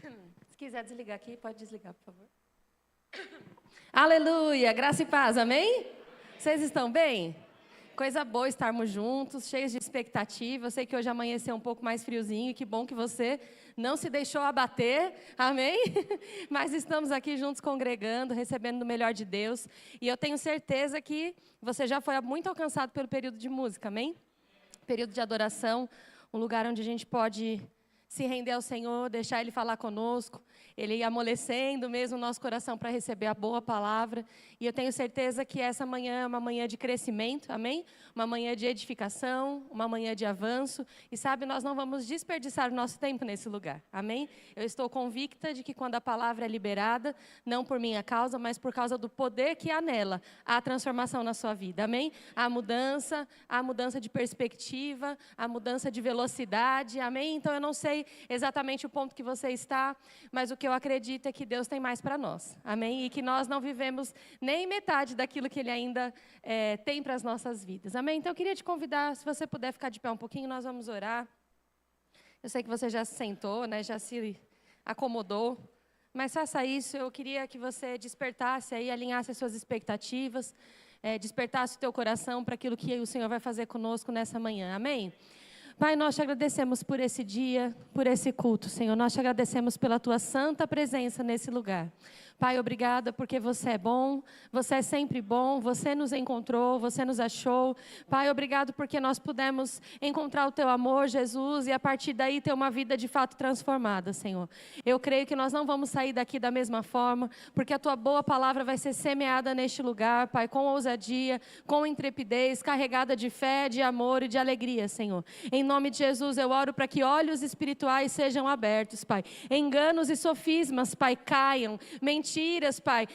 Se quiser desligar aqui, pode desligar, por favor. Aleluia, graça e paz, amém? Vocês estão bem? Coisa boa estarmos juntos, cheios de expectativa. Eu sei que hoje amanheceu um pouco mais friozinho, e que bom que você não se deixou abater, amém? Mas estamos aqui juntos congregando, recebendo o melhor de Deus. E eu tenho certeza que você já foi muito alcançado pelo período de música, amém? Período de adoração, um lugar onde a gente pode se render ao Senhor, deixar Ele falar conosco, Ele ir amolecendo mesmo o nosso coração para receber a boa palavra. E eu tenho certeza que essa manhã é uma manhã de crescimento, amém? Uma manhã de edificação, uma manhã de avanço. E sabe, nós não vamos desperdiçar o nosso tempo nesse lugar, amém? Eu estou convicta de que quando a palavra é liberada, não por minha causa, mas por causa do poder que há nela, há transformação na sua vida, amém? Há mudança de perspectiva, há mudança de velocidade, amém? Então eu não sei exatamente o ponto que você está, mas o que eu acredito é que Deus tem mais para nós, amém? E que nós não vivemos nem metade daquilo que Ele ainda tem para as nossas vidas, amém? Então eu queria te convidar, se você puder ficar de pé um pouquinho, nós vamos orar. Eu sei que você já se sentou, né? Já se acomodou, mas faça isso. Eu queria que você despertasse aí, alinhasse as suas expectativas, despertasse o teu coração para aquilo que o Senhor vai fazer conosco nessa manhã, amém? Pai, nós te agradecemos por esse dia, por esse culto, Senhor. Nós te agradecemos pela tua santa presença nesse lugar. Pai, obrigada porque você é bom, você é sempre bom, você nos encontrou, você nos achou. Pai, obrigado porque nós pudemos encontrar o teu amor, Jesus, e a partir daí ter uma vida de fato transformada, Senhor. Eu creio que nós não vamos sair daqui da mesma forma, porque a tua boa palavra vai ser semeada neste lugar, Pai, com ousadia, com intrepidez, carregada de fé, de amor e de alegria, Senhor. Em nome de Jesus, eu oro para que olhos espirituais sejam abertos, Pai. Enganos e sofismas, Pai, caiam. Mentiras, Pai.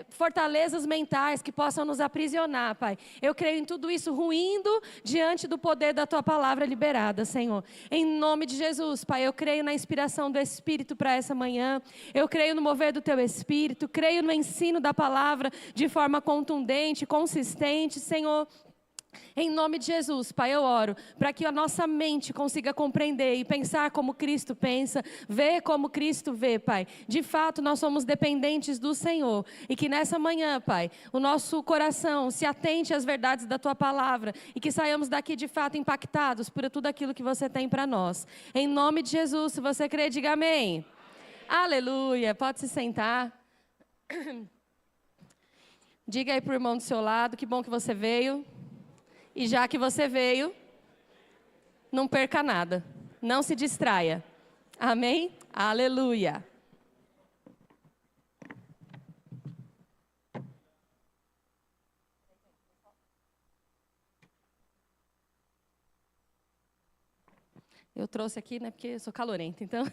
Fortalezas mentais que possam nos aprisionar, Pai. Eu creio em tudo isso ruindo diante do poder da Tua palavra liberada, Senhor. Em nome de Jesus, Pai, eu creio na inspiração do Espírito para essa manhã. Eu creio no mover do Teu Espírito. Creio no ensino da palavra de forma contundente, consistente, Senhor. Em nome de Jesus, Pai, eu oro para que a nossa mente consiga compreender e pensar como Cristo pensa, ver como Cristo vê, Pai. De fato, nós somos dependentes do Senhor e que nessa manhã, Pai, o nosso coração se atente às verdades da Tua palavra e que saiamos daqui de fato impactados por tudo aquilo que você tem para nós. Em nome de Jesus, se você crê, diga amém. Aleluia, pode se sentar. Diga aí para o irmão do seu lado, que bom que você veio. E já que você veio, não perca nada, não se distraia. Amém? Aleluia. Eu trouxe aqui, né, porque eu sou calorenta, então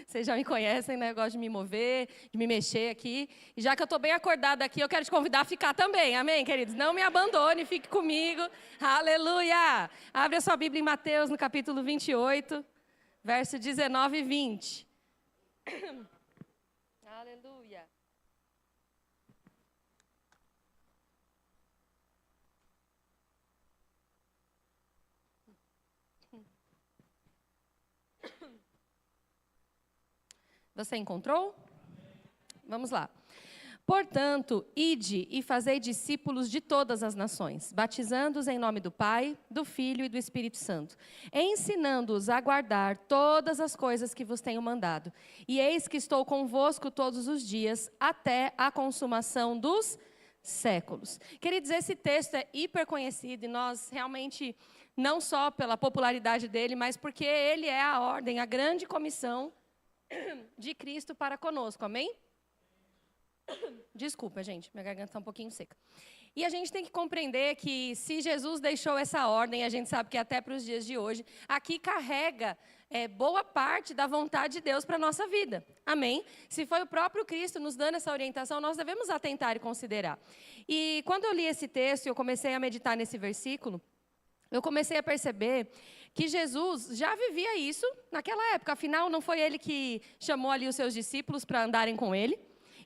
vocês já me conhecem, né, eu gosto de me mover, de me mexer aqui. E já que eu estou bem acordada aqui, eu quero te convidar a ficar também, amém, queridos? Não me abandone, fique comigo, aleluia! Abre a sua Bíblia em Mateus, no capítulo 28, verso 19 e 20. Aleluia! Você encontrou? Vamos lá. Portanto, ide e fazei discípulos de todas as nações, batizando-os em nome do Pai, do Filho e do Espírito Santo, ensinando-os a guardar todas as coisas que vos tenho mandado. E eis que estou convosco todos os dias, até a consumação dos séculos. Queridos, esse texto é hiper conhecido e nós realmente, não só pela popularidade dele, mas porque ele é a ordem, a grande comissão de Cristo para conosco, amém? Desculpa, gente, minha garganta está um pouquinho seca. E a gente tem que compreender que se Jesus deixou essa ordem, a gente sabe que até para os dias de hoje, aqui carrega boa parte da vontade de Deus para a nossa vida, amém? Se foi o próprio Cristo nos dando essa orientação, nós devemos atentar e considerar. E quando eu li esse texto e eu comecei a meditar nesse versículo, eu comecei a perceber que Jesus já vivia isso naquela época. Afinal, não foi ele que chamou ali os seus discípulos para andarem com ele.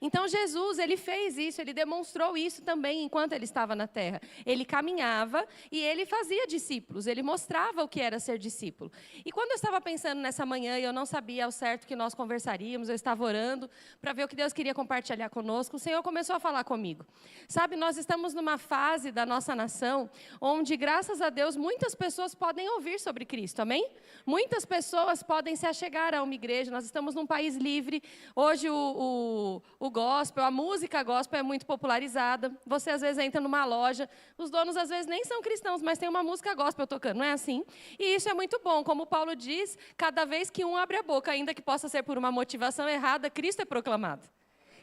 Então Jesus, ele fez isso, ele demonstrou isso também enquanto ele estava na terra. Ele caminhava e ele fazia discípulos, ele mostrava o que era ser discípulo. E quando eu estava pensando nessa manhã e eu não sabia ao certo que nós conversaríamos, eu estava orando para ver o que Deus queria compartilhar conosco, o Senhor começou a falar comigo. Sabe, nós estamos numa fase da nossa nação onde, graças a Deus, muitas pessoas podem ouvir sobre Cristo, amém? Muitas pessoas podem se achegar a uma igreja, nós estamos num país livre. Hoje o gospel, a música gospel é muito popularizada. Você às vezes entra numa loja, os donos às vezes nem são cristãos, mas tem uma música gospel tocando, não é assim? E isso é muito bom, como Paulo diz, cada vez que um abre a boca, ainda que possa ser por uma motivação errada, Cristo é proclamado.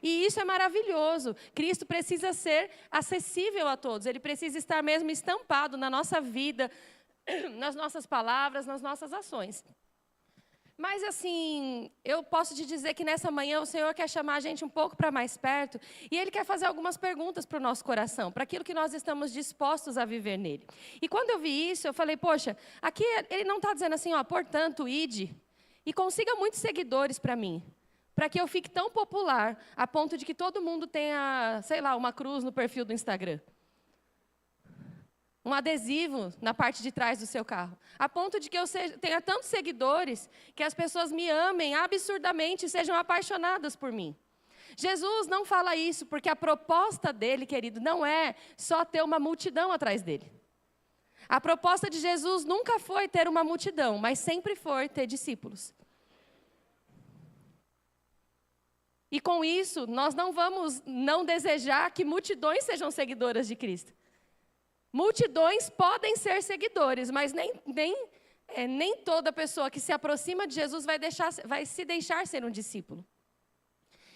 E isso é maravilhoso. Cristo precisa ser acessível a todos, ele precisa estar mesmo estampado na nossa vida, nas nossas palavras, nas nossas ações. Mas assim, eu posso te dizer que nessa manhã o Senhor quer chamar a gente um pouco para mais perto e Ele quer fazer algumas perguntas para o nosso coração, para aquilo que nós estamos dispostos a viver nele. E quando eu vi isso, eu falei, poxa, aqui Ele não está dizendo assim, ó, portanto, ide e consiga muitos seguidores para mim, para que eu fique tão popular a ponto de que todo mundo tenha, sei lá, uma cruz no perfil do Instagram. Um adesivo na parte de trás do seu carro, a ponto de que eu tenha tantos seguidores que as pessoas me amem absurdamente e sejam apaixonadas por mim. Jesus não fala isso porque a proposta dele, querido, não é só ter uma multidão atrás dele. A proposta de Jesus nunca foi ter uma multidão, mas sempre foi ter discípulos. E com isso, nós não vamos não desejar que multidões sejam seguidoras de Cristo. Multidões podem ser seguidores, mas nem toda pessoa que se aproxima de Jesus vai se deixar ser um discípulo.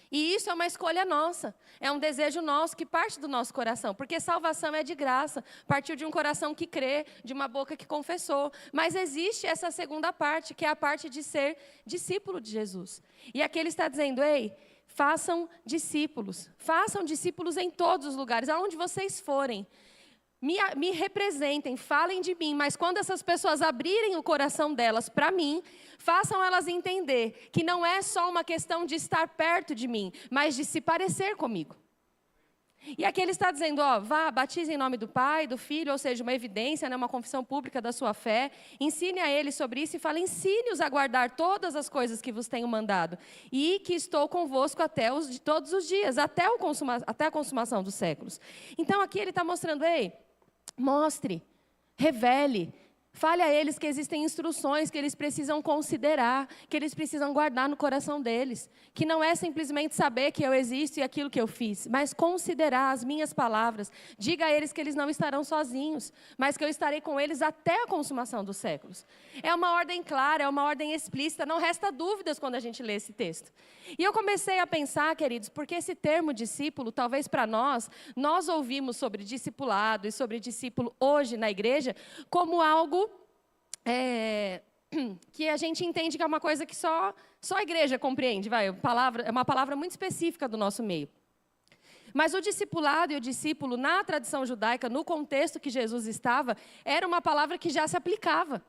E isso é uma escolha nossa, é um desejo nosso que parte do nosso coração, porque salvação é de graça, partiu de um coração que crê, de uma boca que confessou. Mas existe essa segunda parte, que é a parte de ser discípulo de Jesus. E aqui ele está dizendo, ei, façam discípulos em todos os lugares, aonde vocês forem. Me representem, falem de mim, mas quando essas pessoas abrirem o coração delas para mim, façam elas entender que não é só uma questão de estar perto de mim, mas de se parecer comigo. E aqui ele está dizendo, ó, vá, batize em nome do Pai, do Filho, ou seja, uma evidência, né, uma confissão pública da sua fé, ensine a eles sobre isso e fale, ensine-os a guardar todas as coisas que vos tenho mandado, e que estou convosco todos os dias, até a consumação dos séculos. Então aqui ele está mostrando, ei, mostre, revele, fale a eles que existem instruções que eles precisam considerar, que eles precisam guardar no coração deles, que não é simplesmente saber que eu existo e aquilo que eu fiz, mas considerar as minhas palavras. Diga a eles que eles não estarão sozinhos, mas que eu estarei com eles até a consumação dos séculos. É uma ordem clara, é uma ordem explícita, não resta dúvidas quando a gente lê esse texto. E eu comecei a pensar, queridos, porque esse termo discípulo, talvez para nós ouvimos sobre discipulado e sobre discípulo hoje na igreja como algo que a gente entende que é uma coisa que só a igreja compreende, é uma palavra muito específica do nosso meio. Mas o discipulado e o discípulo, na tradição judaica, no contexto que Jesus estava, era uma palavra que já se aplicava.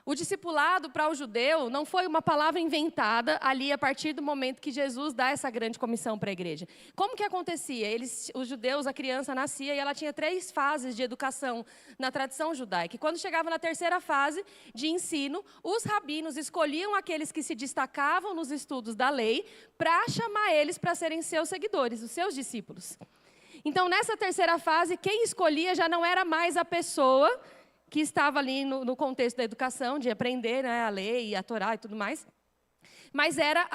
O discipulado para o judeu não foi uma palavra inventada ali a partir do momento que Jesus dá essa grande comissão para a igreja. Como que acontecia? Os judeus, a criança nascia e ela tinha 3 fases de educação na tradição judaica. E quando chegava na terceira fase de ensino, os rabinos escolhiam aqueles que se destacavam nos estudos da lei para chamar eles para serem seus seguidores, os seus discípulos. Então, nessa terceira fase, quem escolhia já não era mais a pessoa que estava ali no contexto da educação, de aprender, né, a lei, a Torá e tudo mais. Mas era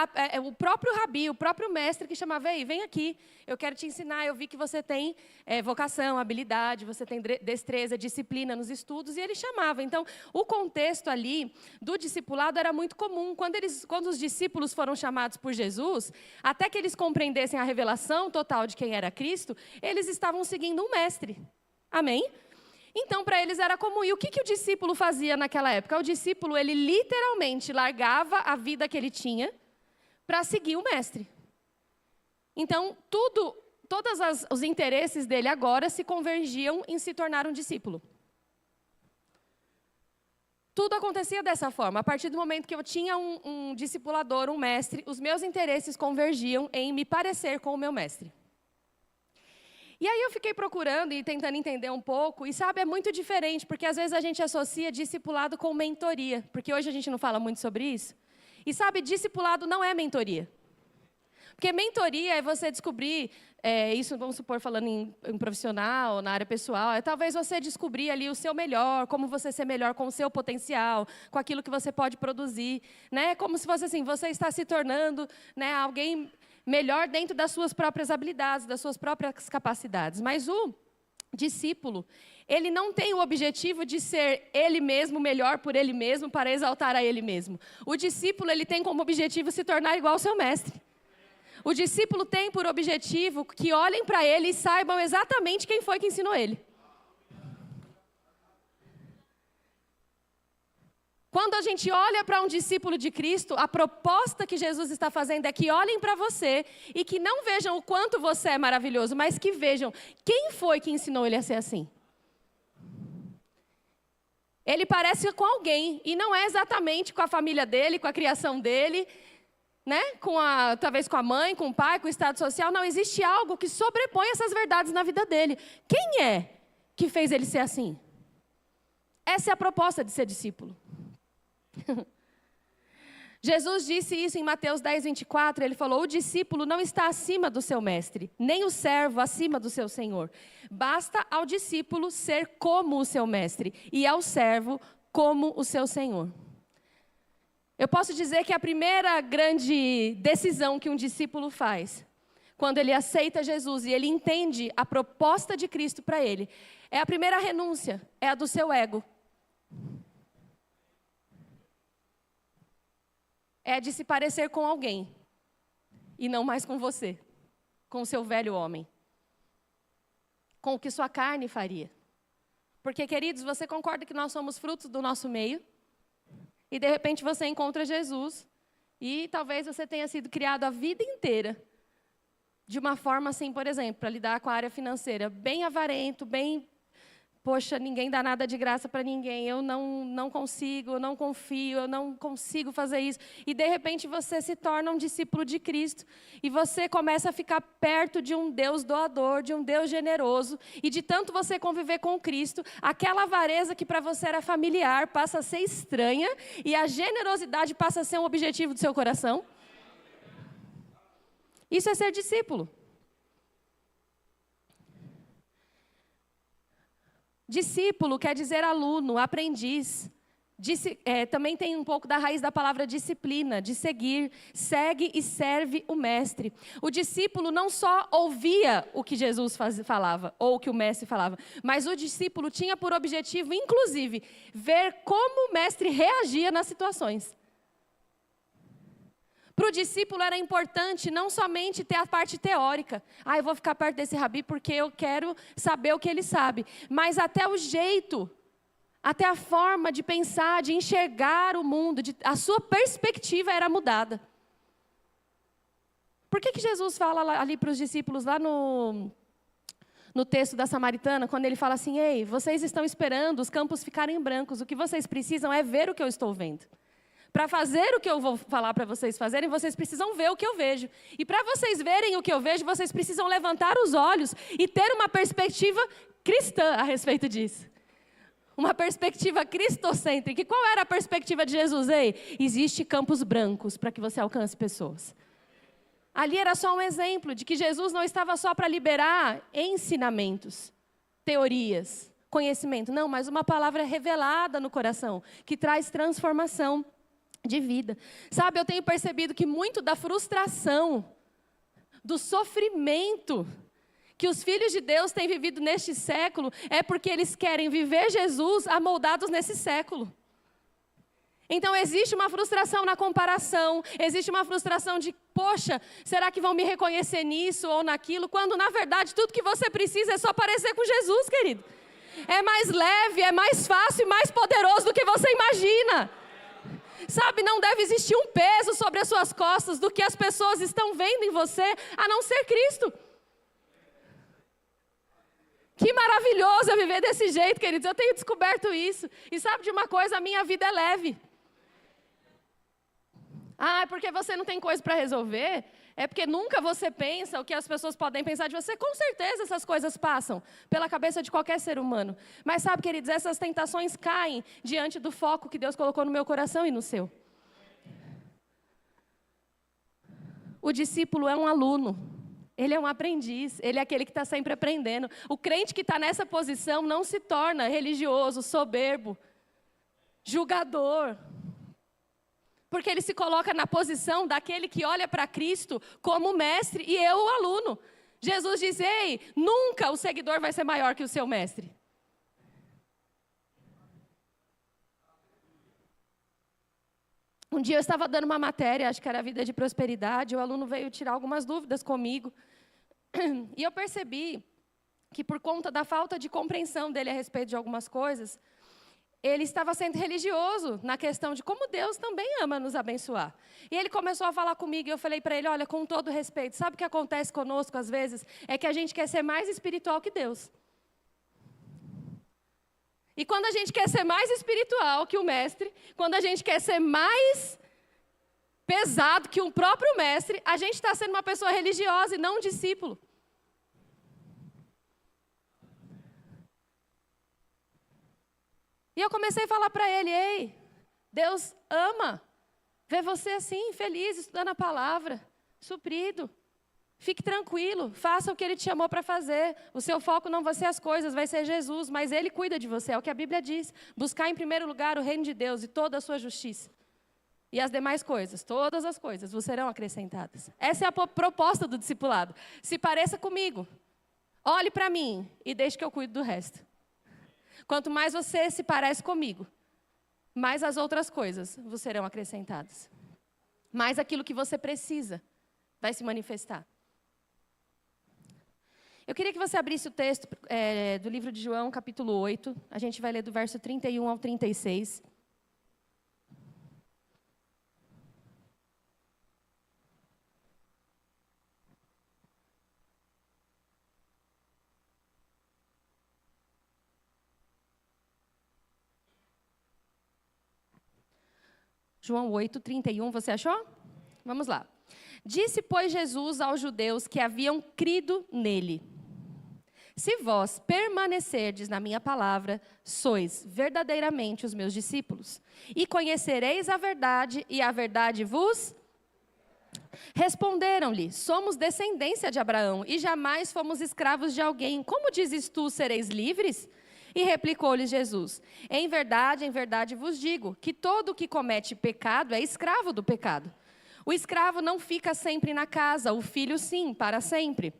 o próprio rabi, o próprio mestre que chamava, ei, vem aqui, eu quero te ensinar, eu vi que você tem vocação, habilidade, você tem destreza, disciplina nos estudos, e ele chamava. Então, o contexto ali do discipulado era muito comum. Quando os discípulos foram chamados por Jesus, até que eles compreendessem a revelação total de quem era Cristo, eles estavam seguindo um mestre. Amém? Então, para eles era comum. E o que o discípulo fazia naquela época? O discípulo, ele literalmente largava a vida que ele tinha para seguir o mestre. Então, todos os interesses dele agora se convergiam em se tornar um discípulo. tudo acontecia dessa forma. A partir do momento que eu tinha um discipulador, um mestre, os meus interesses convergiam em me parecer com o meu mestre. E aí eu fiquei procurando e tentando entender um pouco, e sabe, é muito diferente, porque às vezes a gente associa discipulado com mentoria, porque hoje a gente não fala muito sobre isso. E sabe, discipulado não é mentoria. Porque mentoria é você descobrir, isso vamos supor falando em profissional, na área pessoal, é talvez você descobrir ali o seu melhor, como você ser melhor com o seu potencial, com aquilo que você pode produzir, né? Como se fosse assim, você está se tornando, né, alguém melhor dentro das suas próprias habilidades, das suas próprias capacidades. Mas o discípulo, ele não tem o objetivo de ser ele mesmo, melhor por ele mesmo, para exaltar a ele mesmo. O discípulo, ele tem como objetivo se tornar igual ao seu mestre. O discípulo tem por objetivo que olhem para ele e saibam exatamente quem foi que ensinou ele. Quando a gente olha para um discípulo de Cristo, a proposta que Jesus está fazendo é que olhem para você e que não vejam o quanto você é maravilhoso, mas que vejam quem foi que ensinou ele a ser assim. Ele parece com alguém, e não é exatamente com a família dele, com a criação dele, né? Talvez com a mãe, com o pai, com o estado social. Não, existe algo que sobrepõe essas verdades na vida dele. Quem é que fez ele ser assim? Essa é a proposta de ser discípulo. Jesus disse isso em Mateus 10, 24, ele falou: o discípulo não está acima do seu mestre, nem o servo acima do seu senhor. Basta ao discípulo ser como o seu mestre, e ao servo como o seu senhor. Eu posso dizer que a primeira grande decisão que um discípulo faz, quando ele aceita Jesus e ele entende a proposta de Cristo para ele, é a primeira renúncia, é a do seu ego. É de se parecer com alguém, e não mais com você, com o seu velho homem, com o que sua carne faria. Porque, queridos, você concorda que nós somos frutos do nosso meio? E, de repente, você encontra Jesus, e talvez você tenha sido criado a vida inteira, de uma forma assim, por exemplo, para lidar com a área financeira, bem avarento, bem... Poxa, ninguém dá nada de graça para ninguém, eu não consigo, eu não confio, eu não consigo fazer isso. E, de repente, você se torna um discípulo de Cristo. E você começa a ficar perto de um Deus doador, de um Deus generoso. E de tanto você conviver com Cristo, aquela avareza que para você era familiar passa a ser estranha. E a generosidade passa a ser um objetivo do seu coração. Isso é ser discípulo. Discípulo quer dizer aluno, aprendiz. Também tem um pouco da raiz da palavra disciplina, de seguir. Segue e serve o mestre. O discípulo não só ouvia o que Jesus falava, ou o que o mestre falava, mas o discípulo tinha por objetivo, inclusive, ver como o mestre reagia nas situações. Para o discípulo era importante não somente ter a parte teórica. Eu vou ficar perto desse rabi porque eu quero saber o que ele sabe. Mas até o jeito, até a forma de pensar, de enxergar o mundo, a sua perspectiva era mudada. Por que Jesus fala ali para os discípulos, lá no texto da Samaritana, quando ele fala assim: ei, vocês estão esperando os campos ficarem brancos, o que vocês precisam é ver o que eu estou vendo. Para fazer o que eu vou falar para vocês fazerem, vocês precisam ver o que eu vejo. E para vocês verem o que eu vejo, vocês precisam levantar os olhos e ter uma perspectiva cristã a respeito disso. Uma perspectiva cristocêntrica. E qual era a perspectiva de Jesus? Ei, existe campos brancos para que você alcance pessoas. Ali era só um exemplo de que Jesus não estava só para liberar ensinamentos, teorias, conhecimento. Não, mas uma palavra revelada no coração, que traz transformação de vida. Sabe, eu tenho percebido que muito da frustração, do sofrimento que os filhos de Deus têm vivido neste século é porque eles querem viver Jesus amoldados nesse século. Então existe uma frustração na comparação, existe uma frustração de, poxa, será que vão me reconhecer nisso ou naquilo? Quando na verdade tudo que você precisa é só parecer com Jesus, querido. É mais leve, é mais fácil e mais poderoso do que você imagina. Sabe, não deve existir um peso sobre as suas costas do que as pessoas estão vendo em você, a não ser Cristo. Que maravilhoso é viver desse jeito, queridos. Eu tenho descoberto isso. E sabe de uma coisa? A minha vida é leve. Ah, é porque você não tem coisa para resolver? É porque nunca você pensa o que as pessoas podem pensar de você. Com certeza essas coisas passam pela cabeça de qualquer ser humano. Mas sabe, queridos, essas tentações caem diante do foco que Deus colocou no meu coração e no seu. O discípulo é um aluno. Ele é um aprendiz. Ele é aquele que está sempre aprendendo. O crente que está nessa posição não se torna religioso, soberbo, julgador. Porque ele se coloca na posição daquele que olha para Cristo como mestre e eu o aluno. Jesus diz, ei, nunca o seguidor vai ser maior que o seu mestre. Um dia eu estava dando uma matéria, acho que era Vida de Prosperidade, o aluno veio tirar algumas dúvidas comigo. E eu percebi que por conta da falta de compreensão dele a respeito de algumas coisas, ele estava sendo religioso na questão de como Deus também ama nos abençoar. E ele começou a falar comigo e eu falei para ele, olha, com todo respeito, sabe o que acontece conosco às vezes? É que a gente quer ser mais espiritual que Deus. E quando a gente quer ser mais espiritual que o mestre, quando a gente quer ser mais pesado que o próprio mestre, a gente está sendo uma pessoa religiosa e não um discípulo. E eu comecei a falar para ele, ei, Deus ama ver você assim, feliz, estudando a palavra, suprido. Fique tranquilo, faça o que Ele te chamou para fazer. O seu foco não vai ser as coisas, vai ser Jesus, mas Ele cuida de você, é o que a Bíblia diz. Buscar em primeiro lugar o reino de Deus e toda a sua justiça. E as demais coisas, todas as coisas, vos serão acrescentadas. Essa é a proposta do discipulado. Se pareça comigo, olhe para mim e deixe que eu cuide do resto. Quanto mais você se parece comigo, mais as outras coisas vos serão acrescentadas. Mais aquilo que você precisa vai se manifestar. Eu queria que você abrisse o texto do livro de João, capítulo 8. A gente vai ler do verso 31 ao 36. João 8, 31, você achou? Vamos lá. Disse, pois, Jesus aos judeus que haviam crido nele: se vós permanecerdes na minha palavra, sois verdadeiramente os meus discípulos, e conhecereis a verdade, e a verdade vos... Responderam-lhe, somos descendência de Abraão, e jamais fomos escravos de alguém. Como dizes tu, sereis livres? E replicou-lhes Jesus, em verdade vos digo, que todo o que comete pecado é escravo do pecado. O escravo não fica sempre na casa, o filho sim, para sempre.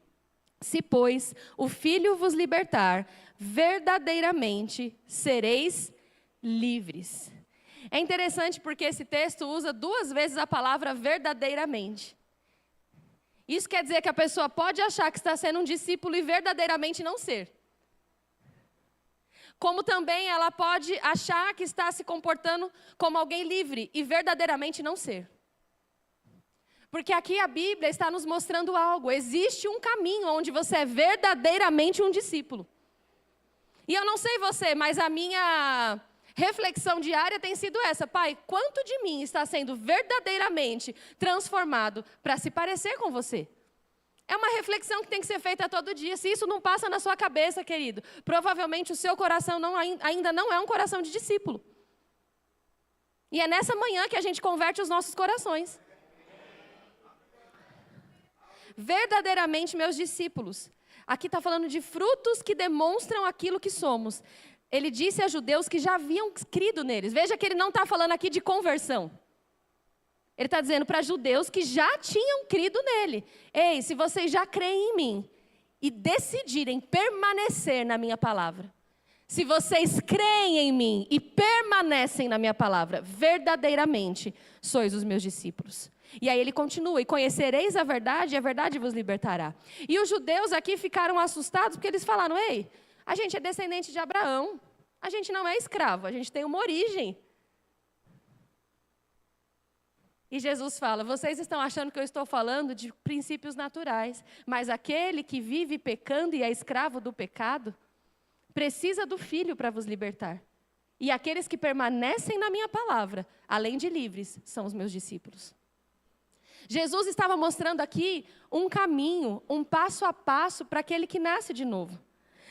Se, pois, o filho vos libertar, verdadeiramente sereis livres. É interessante porque esse texto usa 2 vezes a palavra verdadeiramente. Isso quer dizer que a pessoa pode achar que está sendo um discípulo e verdadeiramente não ser. Como também ela pode achar que está se comportando como alguém livre e verdadeiramente não ser. Porque aqui a Bíblia está nos mostrando algo. Existe um caminho onde você é verdadeiramente um discípulo. E eu não sei você, mas a minha reflexão diária tem sido essa. Pai, quanto de mim está sendo verdadeiramente transformado para se parecer com você? É uma reflexão que tem que ser feita todo dia. Se isso não passa na sua cabeça, querido, provavelmente o seu coração ainda não é um coração de discípulo. E é nessa manhã que a gente converte os nossos corações. Verdadeiramente meus discípulos. Aqui está falando de frutos que demonstram aquilo que somos. Ele disse a judeus que já haviam crido neles. Veja que ele não está falando aqui de conversão. Ele está dizendo para judeus que já tinham crido nele. Ei, se vocês já creem em mim e decidirem permanecer na minha palavra, se vocês creem em mim e permanecem na minha palavra, verdadeiramente sois os meus discípulos. E aí ele continua, e conhecereis a verdade, e a verdade vos libertará. E os judeus aqui ficaram assustados, porque eles falaram, ei, a gente é descendente de Abraão, a gente não é escravo, a gente tem uma origem. E Jesus fala, vocês estão achando que eu estou falando de princípios naturais, mas aquele que vive pecando e é escravo do pecado, precisa do Filho para vos libertar. E aqueles que permanecem na minha palavra, além de livres, são os meus discípulos. Jesus estava mostrando aqui um caminho, um passo a passo para aquele que nasce de novo.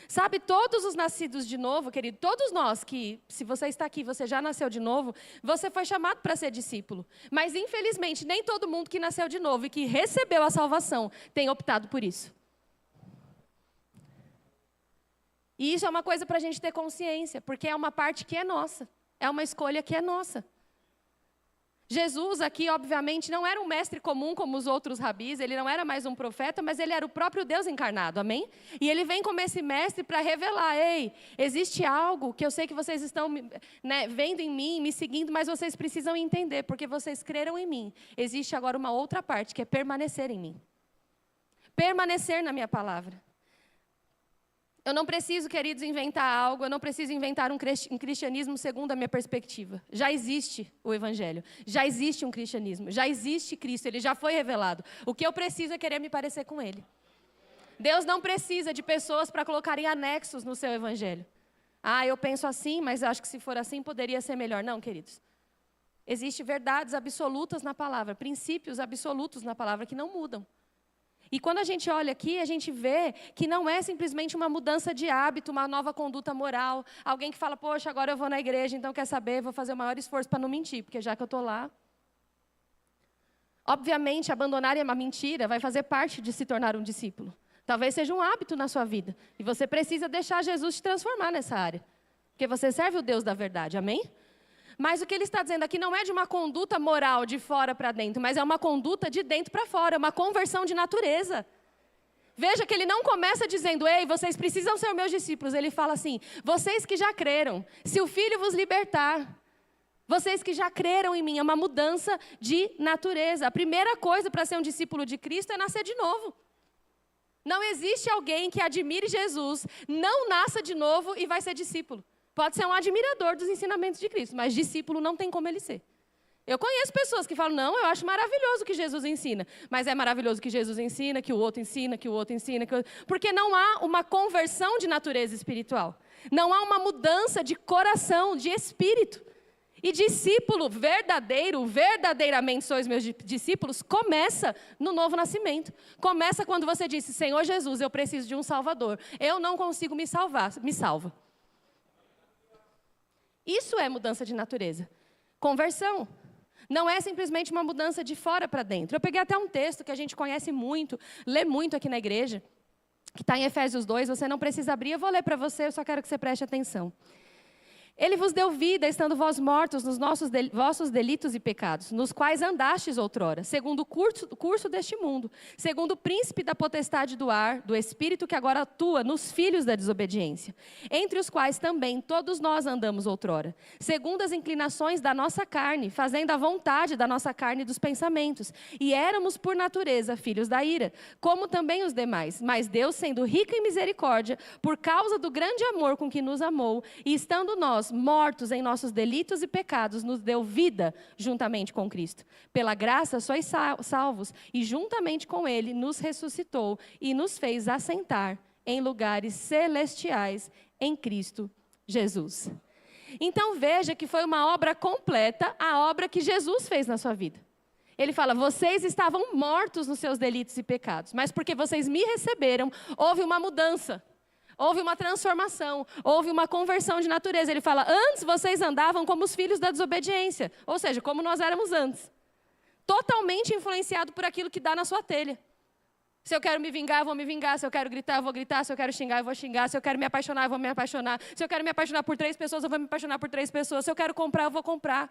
Sabe, todos os nascidos de novo, querido, todos nós que, se você está aqui, você já nasceu de novo, você foi chamado para ser discípulo. Mas, infelizmente, nem todo mundo que nasceu de novo e que recebeu a salvação tem optado por isso. E isso é uma coisa para a gente ter consciência, porque é uma parte que é nossa, é uma escolha que é nossa. Jesus aqui, obviamente, não era um mestre comum como os outros rabis, ele não era mais um profeta, mas ele era o próprio Deus encarnado, amém? E ele vem como esse mestre para revelar, ei, existe algo que eu sei que vocês estão vendo em mim, me seguindo, mas vocês precisam entender, porque vocês creram em mim. Existe agora uma outra parte, que é permanecer em mim. Permanecer na minha palavra. Eu não preciso, queridos, inventar algo, eu não preciso inventar um cristianismo segundo a minha perspectiva. Já existe o Evangelho, já existe um cristianismo, já existe Cristo, Ele já foi revelado. O que eu preciso é querer me parecer com Ele. Deus não precisa de pessoas para colocarem anexos no seu Evangelho. Ah, eu penso assim, mas acho que se for assim poderia ser melhor. Não, queridos. Existem verdades absolutas na palavra, princípios absolutos na palavra que não mudam. E quando a gente olha aqui, a gente vê que não é simplesmente uma mudança de hábito, uma nova conduta moral. Alguém que fala, poxa, agora eu vou na igreja, então quer saber, vou fazer o maior esforço para não mentir, porque já que eu estou lá. Obviamente, abandonar uma mentira vai fazer parte de se tornar um discípulo. Talvez seja um hábito na sua vida. E você precisa deixar Jesus te transformar nessa área. Porque você serve o Deus da verdade, amém? Mas o que ele está dizendo aqui não é de uma conduta moral de fora para dentro, mas é uma conduta de dentro para fora, uma conversão de natureza. Veja que ele não começa dizendo, ei, vocês precisam ser meus discípulos. Ele fala assim, vocês que já creram, se o Filho vos libertar, vocês que já creram em mim, é uma mudança de natureza. A primeira coisa para ser um discípulo de Cristo é nascer de novo. Não existe alguém que admire Jesus, não nasça de novo e vai ser discípulo. Pode ser um admirador dos ensinamentos de Cristo, mas discípulo não tem como ele ser. Eu conheço pessoas que falam, não, eu acho maravilhoso o que Jesus ensina. Mas é maravilhoso o que Jesus ensina, que o outro ensina, que o outro ensina. Porque não há uma conversão de natureza espiritual. Não há uma mudança de coração, de espírito. E discípulo verdadeiro, verdadeiramente sois meus discípulos, começa no novo nascimento. Começa quando você disse, Senhor Jesus, eu preciso de um Salvador. Eu não consigo me salvar, me salva. Isso é mudança de natureza. Conversão. Não é simplesmente uma mudança de fora para dentro. Eu peguei até um texto que a gente conhece muito, lê muito aqui na igreja, que está em Efésios 2, você não precisa abrir, eu vou ler para você, eu só quero que você preste atenção. Ele vos deu vida, estando vós mortos nos vossos delitos e pecados, nos quais andastes outrora, segundo o curso deste mundo, segundo o príncipe da potestade do ar, do espírito que agora atua nos filhos da desobediência, entre os quais também todos nós andamos outrora, segundo as inclinações da nossa carne, fazendo a vontade da nossa carne e dos pensamentos, e éramos por natureza filhos da ira, como também os demais, mas Deus, sendo rico em misericórdia, por causa do grande amor com que nos amou, e estando nós mortos em nossos delitos e pecados, nos deu vida juntamente com Cristo. Pela graça sois salvos, e juntamente com Ele nos ressuscitou e nos fez assentar em lugares celestiais em Cristo Jesus. Então veja que foi uma obra completa, a obra que Jesus fez na sua vida. Ele fala, vocês estavam mortos nos seus delitos e pecados, mas porque vocês me receberam, houve uma mudança. Houve uma transformação, houve uma conversão de natureza. Ele fala, antes vocês andavam como os filhos da desobediência. Ou seja, como nós éramos antes. Totalmente influenciado por aquilo que dá na sua telha. Se eu quero me vingar, eu vou me vingar. Se eu quero gritar, eu vou gritar. Se eu quero xingar, eu vou xingar. Se eu quero me apaixonar, eu vou me apaixonar. Se eu quero me apaixonar por 3 pessoas, eu vou me apaixonar por 3 pessoas. Se eu quero comprar, eu vou comprar.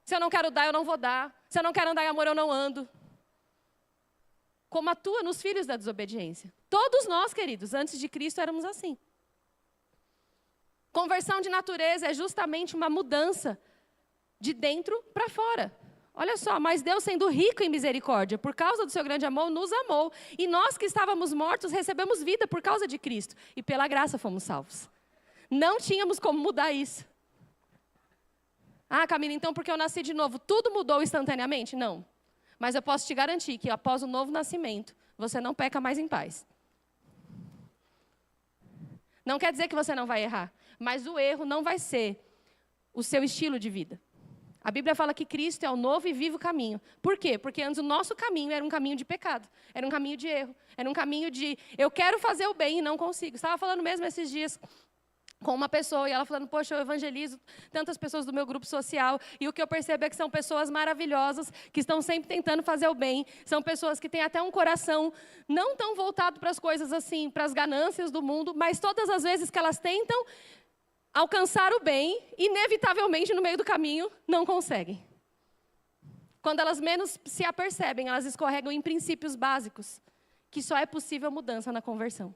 Se eu não quero dar, eu não vou dar. Se eu não quero andar em amor, eu não ando. Como atua nos filhos da desobediência. Todos nós, queridos, antes de Cristo éramos assim. Conversão de natureza é justamente uma mudança de dentro para fora. Olha só, mas Deus, sendo rico em misericórdia, por causa do seu grande amor, nos amou. E nós que estávamos mortos, recebemos vida por causa de Cristo. E pela graça fomos salvos. Não tínhamos como mudar isso. Ah, Camila, então porque eu nasci de novo, tudo mudou instantaneamente? Não. Mas eu posso te garantir que após o novo nascimento, você não peca mais em paz. Não quer dizer que você não vai errar, mas o erro não vai ser o seu estilo de vida. A Bíblia fala que Cristo é o novo e vivo caminho. Por quê? Porque antes o nosso caminho era um caminho de pecado, era um caminho de erro, era um caminho de eu quero fazer o bem e não consigo. Estava falando mesmo esses dias com uma pessoa, e ela falando, poxa, eu evangelizo tantas pessoas do meu grupo social, e o que eu percebo é que são pessoas maravilhosas, que estão sempre tentando fazer o bem, são pessoas que têm até um coração não tão voltado para as coisas assim, para as ganâncias do mundo, mas todas as vezes que elas tentam alcançar o bem, inevitavelmente no meio do caminho, não conseguem. Quando elas menos se apercebem, elas escorregam em princípios básicos, que só é possível mudança na conversão.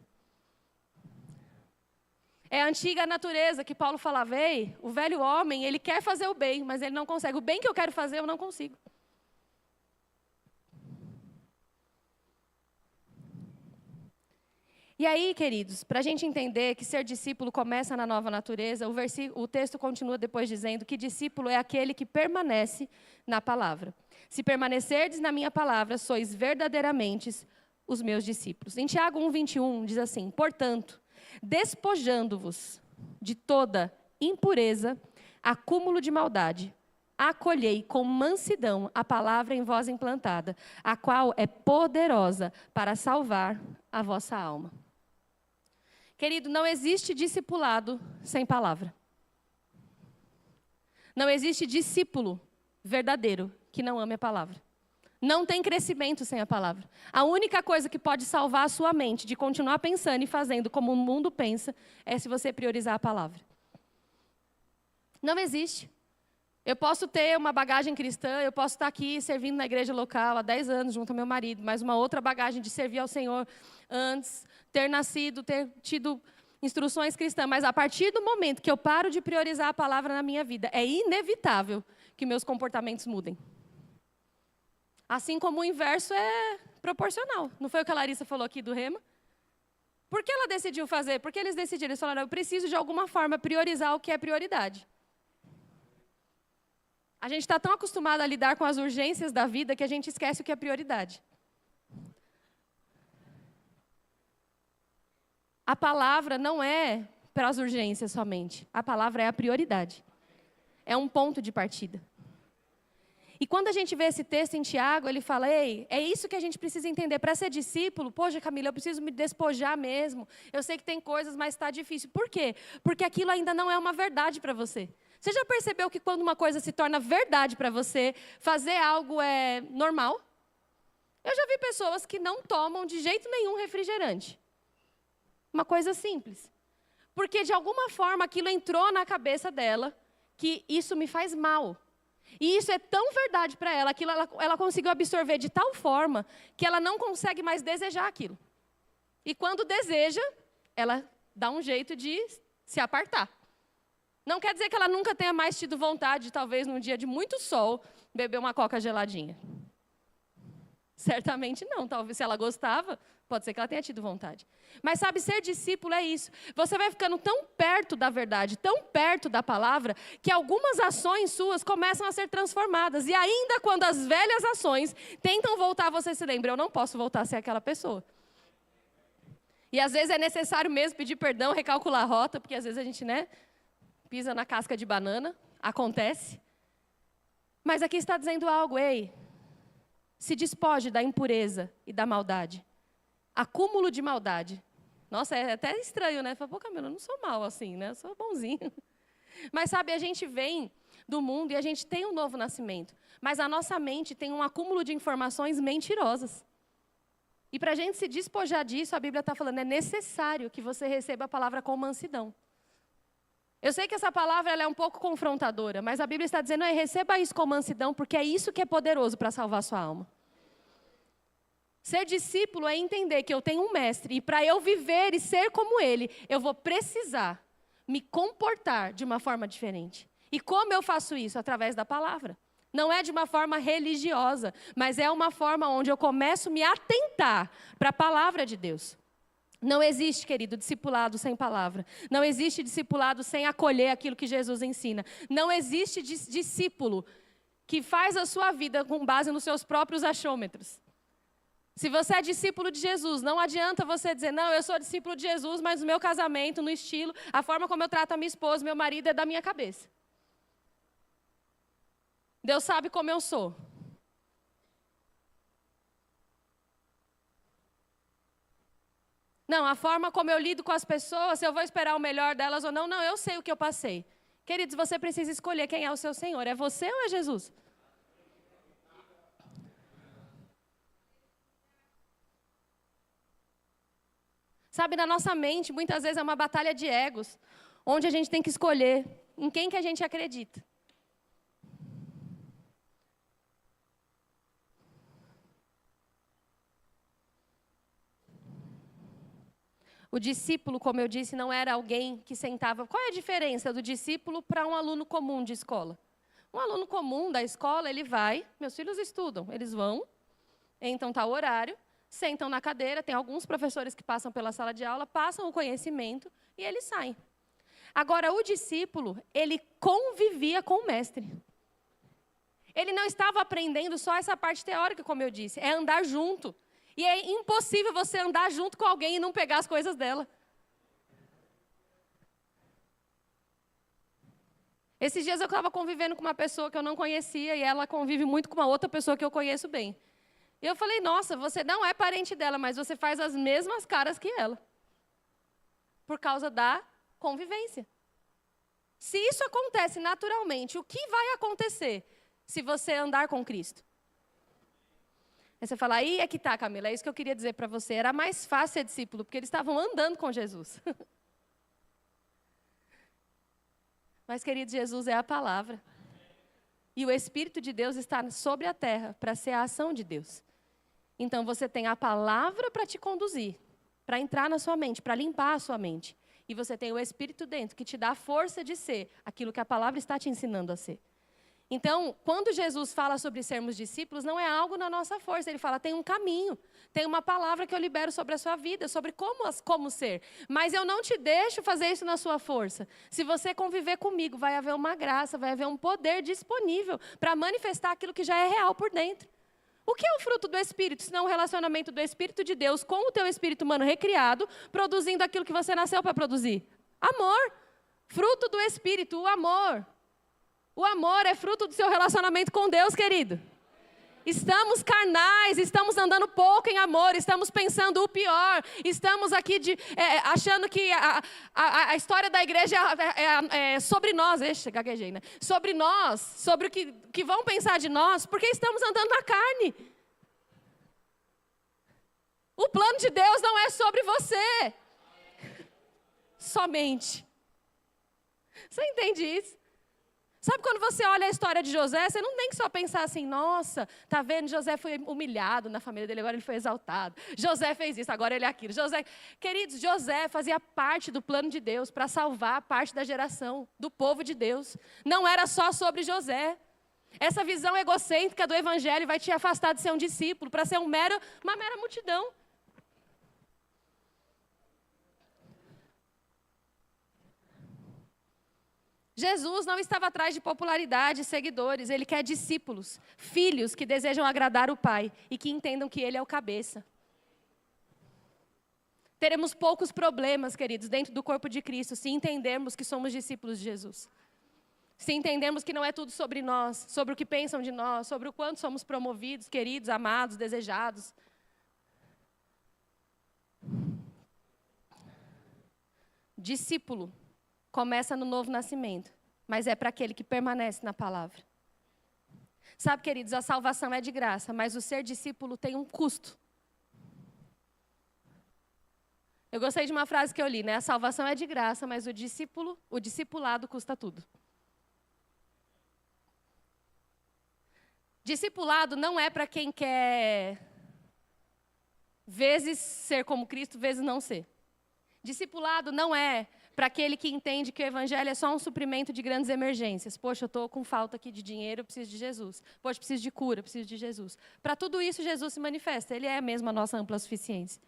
É a antiga natureza que Paulo falava, ei, o velho homem, ele quer fazer o bem, mas ele não consegue. O bem que eu quero fazer, eu não consigo. E aí, queridos, para a gente entender que ser discípulo começa na nova natureza, o texto continua depois dizendo que discípulo é aquele que permanece na palavra. Se permanecerdes na minha palavra, sois verdadeiramente os meus discípulos. Em Tiago 1:21 diz assim, portanto, despojando-vos de toda impureza, acúmulo de maldade, acolhei com mansidão a palavra em vós implantada, a qual é poderosa para salvar a vossa alma. Querido, não existe discipulado sem palavra. Não existe discípulo verdadeiro que não ame a palavra. Não tem crescimento sem a palavra. A única coisa que pode salvar a sua mente de continuar pensando e fazendo como o mundo pensa é se você priorizar a palavra. Não existe. Eu posso ter uma bagagem cristã, eu posso estar aqui servindo na igreja local há 10 anos junto ao meu marido, mas uma outra bagagem de servir ao Senhor antes, ter nascido, ter tido instruções cristãs. Mas a partir do momento que eu paro de priorizar a palavra na minha vida, é inevitável que meus comportamentos mudem. Assim como o inverso é proporcional. Não foi o que a Larissa falou aqui do Rema? Por que ela decidiu fazer? Porque eles decidiram, eles falaram, eu preciso de alguma forma priorizar o que é prioridade. A gente está tão acostumado a lidar com as urgências da vida que a gente esquece o que é prioridade. A palavra não é para as urgências somente. A palavra é a prioridade. É um ponto de partida. E quando a gente vê esse texto em Tiago, ele fala, ei, é isso que a gente precisa entender. Para ser discípulo, poxa, Camila, eu preciso me despojar mesmo. Eu sei que tem coisas, mas está difícil. Por quê? Porque aquilo ainda não é uma verdade para você. Você já percebeu que quando uma coisa se torna verdade para você, fazer algo é normal? Eu já vi pessoas que não tomam de jeito nenhum refrigerante. Uma coisa simples. Porque de alguma forma aquilo entrou na cabeça dela que isso me faz mal. E isso é tão verdade para ela, aquilo ela conseguiu absorver de tal forma que ela não consegue mais desejar aquilo. E quando deseja, ela dá um jeito de se apartar. Não quer dizer que ela nunca tenha mais tido vontade, talvez num dia de muito sol, beber uma coca geladinha. Certamente não, talvez se ela gostava, pode ser que ela tenha tido vontade. Mas sabe, ser discípulo é isso. Você vai ficando tão perto da verdade, tão perto da palavra, que algumas ações suas começam a ser transformadas. E ainda quando as velhas ações tentam voltar, você se lembra, eu não posso voltar a ser aquela pessoa. E às vezes é necessário mesmo pedir perdão, recalcular a rota, porque às vezes a gente, pisa na casca de banana, acontece. Mas aqui está dizendo algo, ei, se despoje da impureza e da maldade. Acúmulo de maldade. Nossa, é até estranho, né? Fala, pô, Camila, eu não sou mal assim, né? Eu sou bonzinho. Mas sabe, a gente vem do mundo e a gente tem um novo nascimento. Mas a nossa mente tem um acúmulo de informações mentirosas. E para a gente se despojar disso, a Bíblia está falando, é necessário que você receba a palavra com mansidão. Eu sei que essa palavra ela é um pouco confrontadora, mas a Bíblia está dizendo, receba isso com mansidão, porque é isso que é poderoso para salvar a sua alma. Ser discípulo é entender que eu tenho um mestre, e para eu viver e ser como ele, eu vou precisar me comportar de uma forma diferente. E como eu faço isso? Através da palavra. Não é de uma forma religiosa, mas é uma forma onde eu começo a me atentar para a palavra de Deus. Não existe, querido, discipulado sem palavra. Não existe discipulado sem acolher aquilo que Jesus ensina. Não existe discípulo que faz a sua vida com base nos seus próprios achômetros. Se você é discípulo de Jesus, não adianta você dizer, não, eu sou discípulo de Jesus, mas o meu casamento, no estilo, a forma como eu trato a minha esposa, meu marido é da minha cabeça. Deus sabe como eu sou. Não, a forma como eu lido com as pessoas, se eu vou esperar o melhor delas ou não, não, eu sei o que eu passei. Queridos, você precisa escolher quem é o seu Senhor. É você ou é Jesus? Sabe, na nossa mente, muitas vezes é uma batalha de egos, onde a gente tem que escolher em quem que a gente acredita. O discípulo, como eu disse, não era alguém que sentava... Qual é a diferença do discípulo para um aluno comum de escola? Um aluno comum da escola, ele vai... Meus filhos estudam, eles vão, entram tal horário, sentam na cadeira, tem alguns professores que passam pela sala de aula, passam o conhecimento e eles saem. Agora, o discípulo, ele convivia com o mestre. Ele não estava aprendendo só essa parte teórica, como eu disse, é andar junto. E é impossível você andar junto com alguém e não pegar as coisas dela. Esses dias eu estava convivendo com uma pessoa que eu não conhecia e ela convive muito com uma outra pessoa que eu conheço bem. E eu falei, nossa, você não é parente dela, mas você faz as mesmas caras que ela. Por causa da convivência. Se isso acontece naturalmente, o que vai acontecer se você andar com Cristo? Aí você fala, aí é que tá, Camila, é isso que eu queria dizer para você. Era mais fácil ser discípulo, porque eles estavam andando com Jesus. Mas, querido, Jesus é a palavra. E o Espírito de Deus está sobre a terra para ser a ação de Deus. Então, você tem a palavra para te conduzir, para entrar na sua mente, para limpar a sua mente. E você tem o Espírito dentro, que te dá a força de ser aquilo que a palavra está te ensinando a ser. Então, quando Jesus fala sobre sermos discípulos, não é algo na nossa força. Ele fala, tem um caminho, tem uma palavra que eu libero sobre a sua vida, sobre como ser. Mas eu não te deixo fazer isso na sua força. Se você conviver comigo, vai haver uma graça, vai haver um poder disponível para manifestar aquilo que já é real por dentro. O que é o fruto do Espírito, se não o relacionamento do Espírito de Deus com o teu espírito humano recriado, produzindo aquilo que você nasceu para produzir? Amor. Fruto do Espírito, o amor. O amor é fruto do seu relacionamento com Deus, querido. Estamos carnais, estamos andando pouco em amor, estamos pensando o pior, estamos aqui achando que a história da igreja é sobre nós, gaguejei, né? Sobre nós, sobre o que vão pensar de nós, porque estamos andando na carne. O plano de Deus não é sobre você, somente. Você entende isso? Sabe quando você olha a história de José, você não tem que só pensar assim, nossa, tá vendo, José foi humilhado na família dele, agora ele foi exaltado. José fez isso, agora ele é aquilo. Queridos, José fazia parte do plano de Deus para salvar parte da geração, do povo de Deus. Não era só sobre José. Essa visão egocêntrica do evangelho vai te afastar de ser um discípulo, para ser uma mera multidão. Jesus não estava atrás de popularidade e seguidores, ele quer discípulos, filhos que desejam agradar o Pai e que entendam que ele é o cabeça. Teremos poucos problemas, queridos, dentro do corpo de Cristo, se entendermos que somos discípulos de Jesus. Se entendermos que não é tudo sobre nós, sobre o que pensam de nós, sobre o quanto somos promovidos, queridos, amados, desejados. Discípulo começa no novo nascimento, mas é para aquele que permanece na palavra. Sabe, queridos, a salvação é de graça, mas o ser discípulo tem um custo. Eu gostei de uma frase que eu li, né? A salvação é de graça, mas o discipulado custa tudo. Discipulado não é para quem quer vezes ser como Cristo, vezes não ser. Discipulado não é para aquele que entende que o evangelho é só um suprimento de grandes emergências. Poxa, eu estou com falta aqui de dinheiro, eu preciso de Jesus. Poxa, eu preciso de cura, eu preciso de Jesus. Para tudo isso, Jesus se manifesta. Ele é mesmo a nossa ampla suficiência.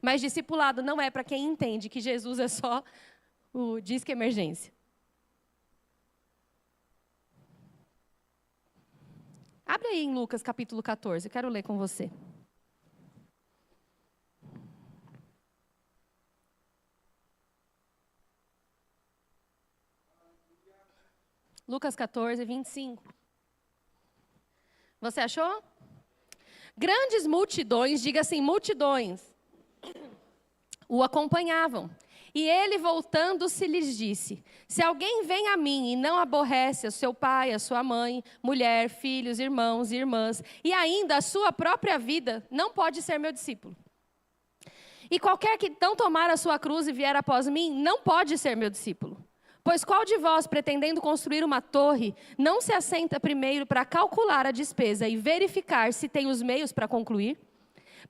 Mas discipulado não é para quem entende que Jesus é só o disque emergência. Abre aí em Lucas capítulo 14, eu quero ler com você. Lucas 14, 25. Você achou? Grandes multidões, diga assim, multidões, o acompanhavam. E ele, voltando-se, lhes disse: se alguém vem a mim e não aborrece o seu pai, a sua mãe, mulher, filhos, irmãos e irmãs, e ainda a sua própria vida, não pode ser meu discípulo. E qualquer que não tomar a sua cruz e vier após mim, não pode ser meu discípulo. Pois qual de vós, pretendendo construir uma torre, não se assenta primeiro para calcular a despesa e verificar se tem os meios para concluir?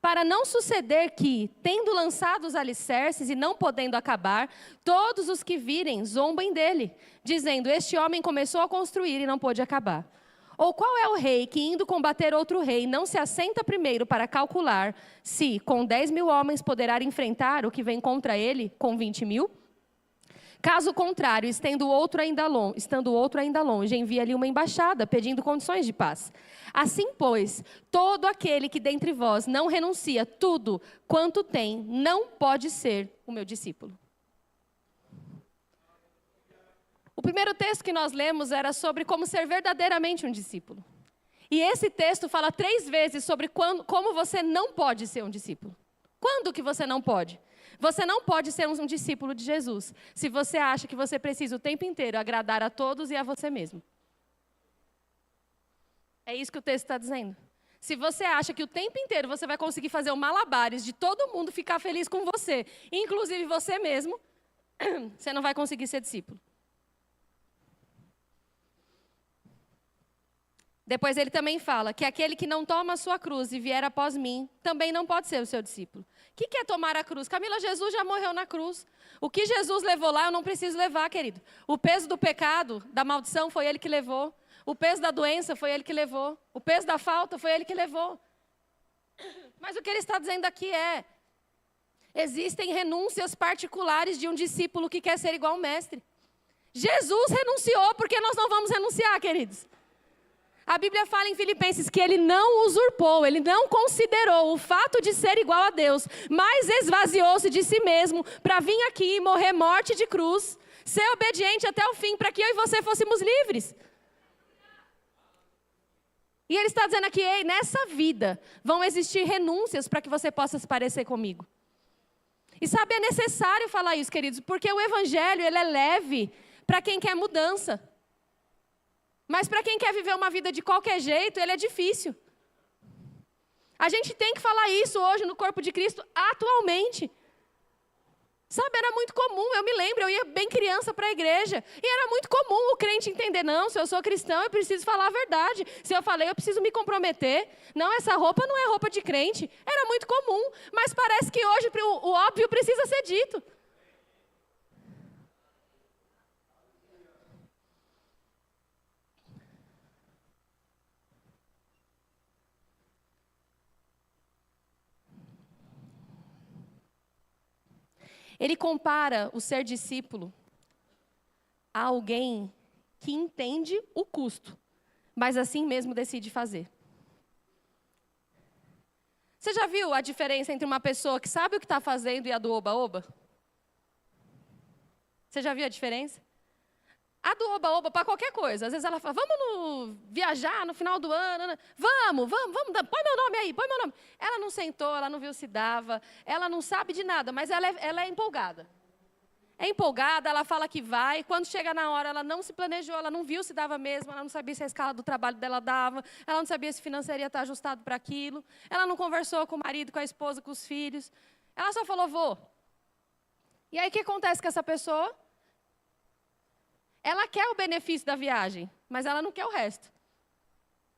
Para não suceder que, tendo lançado os alicerces e não podendo acabar, todos os que virem zombem dele, dizendo: este homem começou a construir e não pôde acabar. Ou qual é o rei que, indo combater outro rei, não se assenta primeiro para calcular se, com 10.000 homens, poderá enfrentar o que vem contra ele com 20.000? Caso contrário, estando o outro ainda longe, envia-lhe uma embaixada, pedindo condições de paz. Assim, pois, todo aquele que dentre vós não renuncia tudo quanto tem, não pode ser o meu discípulo. O primeiro texto que nós lemos era sobre como ser verdadeiramente um discípulo. E esse texto fala 3 vezes sobre como você não pode ser um discípulo. Quando que você não pode? Você não pode ser um discípulo de Jesus se você acha que você precisa o tempo inteiro agradar a todos e a você mesmo. É isso que o texto está dizendo. Se você acha que o tempo inteiro você vai conseguir fazer o malabares de todo mundo ficar feliz com você, inclusive você mesmo, você não vai conseguir ser discípulo. Depois ele também fala que aquele que não toma a sua cruz e vier após mim, também não pode ser o seu discípulo. O que é tomar a cruz? Camila, Jesus já morreu na cruz. O que Jesus levou lá, eu não preciso levar, querido. O peso do pecado, da maldição, foi ele que levou. O peso da doença, foi ele que levou. O peso da falta, foi ele que levou. Mas o que ele está dizendo aqui é: existem renúncias particulares de um discípulo que quer ser igual ao mestre. Jesus renunciou, porque nós não vamos renunciar, queridos. A Bíblia fala em Filipenses que ele não usurpou, ele não considerou o fato de ser igual a Deus, mas esvaziou-se de si mesmo para vir aqui e morrer morte de cruz, ser obediente até o fim, para que eu e você fôssemos livres. E ele está dizendo aqui: ei, nessa vida vão existir renúncias para que você possa se parecer comigo. E sabe, é necessário falar isso, queridos, porque o evangelho ele é leve para quem quer mudança. Mas para quem quer viver uma vida de qualquer jeito, ele é difícil. A gente tem que falar isso hoje no corpo de Cristo, atualmente. Sabe, era muito comum, eu me lembro, eu ia bem criança para a igreja. E era muito comum o crente entender: não, se eu sou cristão, eu preciso falar a verdade. Se eu falei, eu preciso me comprometer. Não, essa roupa não é roupa de crente. Era muito comum, mas parece que hoje o óbvio precisa ser dito. Ele compara o ser discípulo a alguém que entende o custo, mas assim mesmo decide fazer. Você já viu a diferença entre uma pessoa que sabe o que está fazendo e a do oba-oba? Você já viu a diferença? A do oba-oba para qualquer coisa. Às vezes ela fala: vamos viajar no final do ano. Vamos, põe meu nome aí, põe meu nome. Ela não sentou, ela não viu se dava, ela não sabe de nada, mas ela é empolgada. É empolgada, ela fala que vai. Quando chega na hora, ela não se planejou, ela não viu se dava mesmo, ela não sabia se a escala do trabalho dela dava, ela não sabia se financeiro ia estar ajustado para aquilo, ela não conversou com o marido, com a esposa, com os filhos. Ela só falou: vou. E aí o que acontece com essa pessoa? Ela quer o benefício da viagem, mas ela não quer o resto.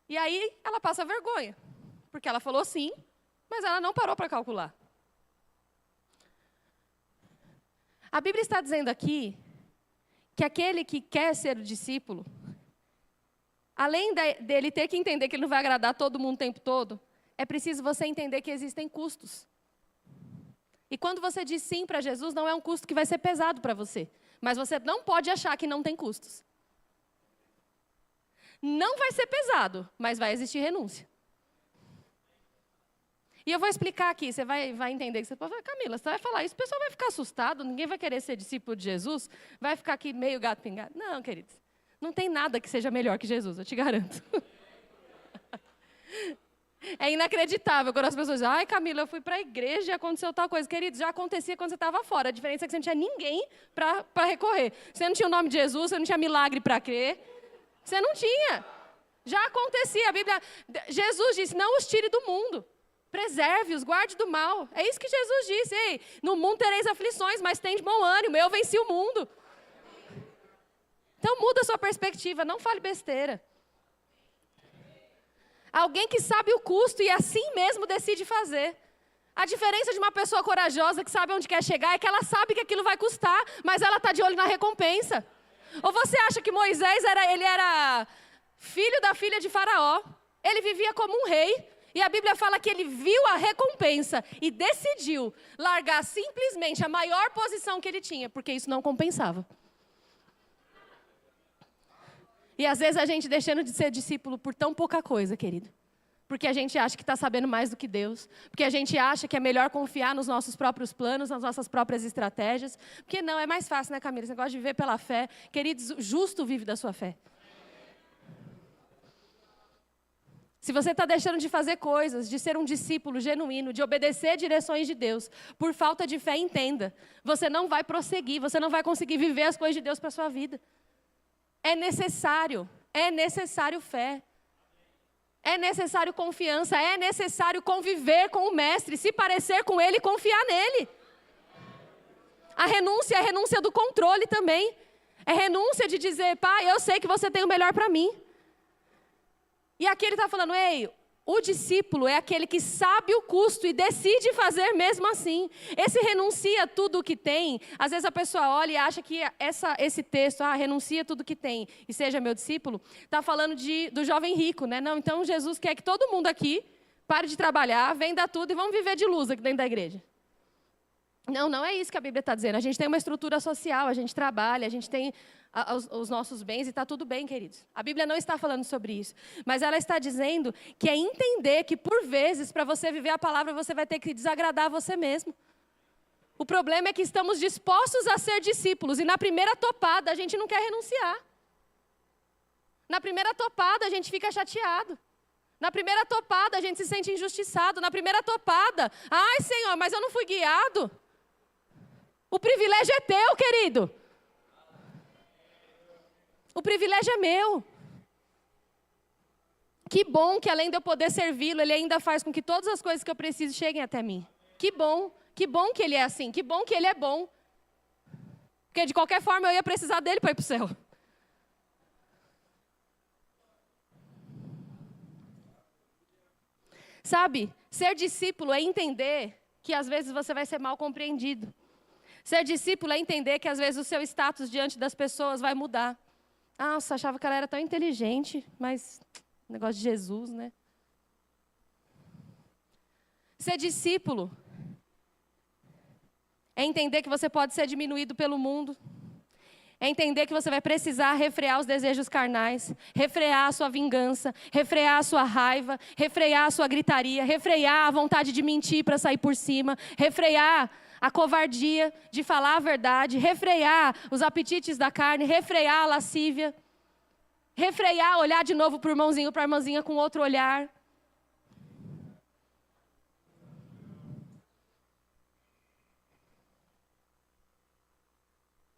E aí ela passa vergonha, porque ela falou sim, mas ela não parou para calcular. A Bíblia está dizendo aqui que aquele que quer ser o discípulo, além dele ter que entender que ele não vai agradar todo mundo o tempo todo, é preciso você entender que existem custos. E quando você diz sim para Jesus, não é um custo que vai ser pesado para você. Mas você não pode achar que não tem custos. Não vai ser pesado, mas vai existir renúncia. E eu vou explicar aqui, você vai entender que você pode falar: Camila, você vai falar isso, o pessoal vai ficar assustado, ninguém vai querer ser discípulo de Jesus, vai ficar aqui meio gato pingado. Não, queridos, Não tem nada que seja melhor que Jesus, eu te garanto. É inacreditável quando as pessoas dizem, ai Camila, eu fui para a igreja e aconteceu tal coisa. Queridos, já acontecia quando você estava fora. A diferença é que você não tinha ninguém para recorrer. Você não tinha o nome de Jesus, você não tinha milagre para crer. Você não tinha. Já acontecia. A Bíblia, Jesus disse, não os tire do mundo. Preserve-os, guarde do mal. É isso que Jesus disse. Ei, no mundo tereis aflições, mas tem de bom ânimo. Eu venci o mundo. Então muda a sua perspectiva, não fale besteira. Alguém que sabe o custo e assim mesmo decide fazer. A diferença de uma pessoa corajosa que sabe onde quer chegar é que ela sabe que aquilo vai custar, mas ela está de olho na recompensa. Ou você acha que Moisés era filho da filha de Faraó? Ele vivia como um rei. E a Bíblia fala que ele viu a recompensa e decidiu largar simplesmente a maior posição que ele tinha, porque isso não compensava. E às vezes a gente deixando de ser discípulo por tão pouca coisa, querido. Porque a gente acha que está sabendo mais do que Deus. Porque a gente acha que é melhor confiar nos nossos próprios planos, nas nossas próprias estratégias. Porque não, é mais fácil, né, Camila? Esse negócio de viver pela fé. Queridos, o justo vive da sua fé. Se você está deixando de fazer coisas, de ser um discípulo genuíno, de obedecer direções de Deus, por falta de fé, entenda. Você não vai prosseguir, você não vai conseguir viver as coisas de Deus para a sua vida. É necessário fé. É necessário confiança, é necessário conviver com o Mestre, se parecer com Ele e confiar nele. A renúncia é a renúncia do controle também. É renúncia de dizer, pai, eu sei que você tem o melhor para mim. E aqui ele está falando, ei, o discípulo é aquele que sabe o custo e decide fazer mesmo assim. Esse renuncia tudo o que tem. Às vezes a pessoa olha e acha que esse texto, renuncia tudo o que tem e seja meu discípulo, está falando do jovem rico, né? Não, então Jesus quer que todo mundo aqui pare de trabalhar, venda tudo e vamos viver de luz aqui dentro da igreja. Não, não é isso que a Bíblia está dizendo. A gente tem uma estrutura social, a gente trabalha, a gente tem os nossos bens e está tudo bem, queridos. A Bíblia não está falando sobre isso. Mas ela está dizendo que é entender que, por vezes, para você viver a palavra, você vai ter que desagradar você mesmo. O problema é que estamos dispostos a ser discípulos e na primeira topada a gente não quer renunciar. Na primeira topada a gente fica chateado. Na primeira topada a gente se sente injustiçado. Na primeira topada, ai Senhor, mas eu não fui guiado. O privilégio é teu, querido. O privilégio é meu. Que bom que além de eu poder servi-lo, Ele ainda faz com que todas as coisas que eu preciso cheguem até mim. Que bom que Ele é assim, que bom que Ele é bom. Porque de qualquer forma eu ia precisar dEle para ir para o céu. Sabe, ser discípulo é entender que às vezes você vai ser mal compreendido. Ser discípulo é entender que às vezes o seu status diante das pessoas vai mudar. Nossa, achava que ela era tão inteligente, mas negócio de Jesus, né? Ser discípulo é entender que você pode ser diminuído pelo mundo. É entender que você vai precisar refrear os desejos carnais, refrear a sua vingança, refrear a sua raiva, refrear a sua gritaria, refrear a vontade de mentir para sair por cima, refrear a covardia de falar a verdade, refrear os apetites da carne, refrear a lascívia, refrear, olhar de novo para o irmãozinho, para a irmãzinha com outro olhar.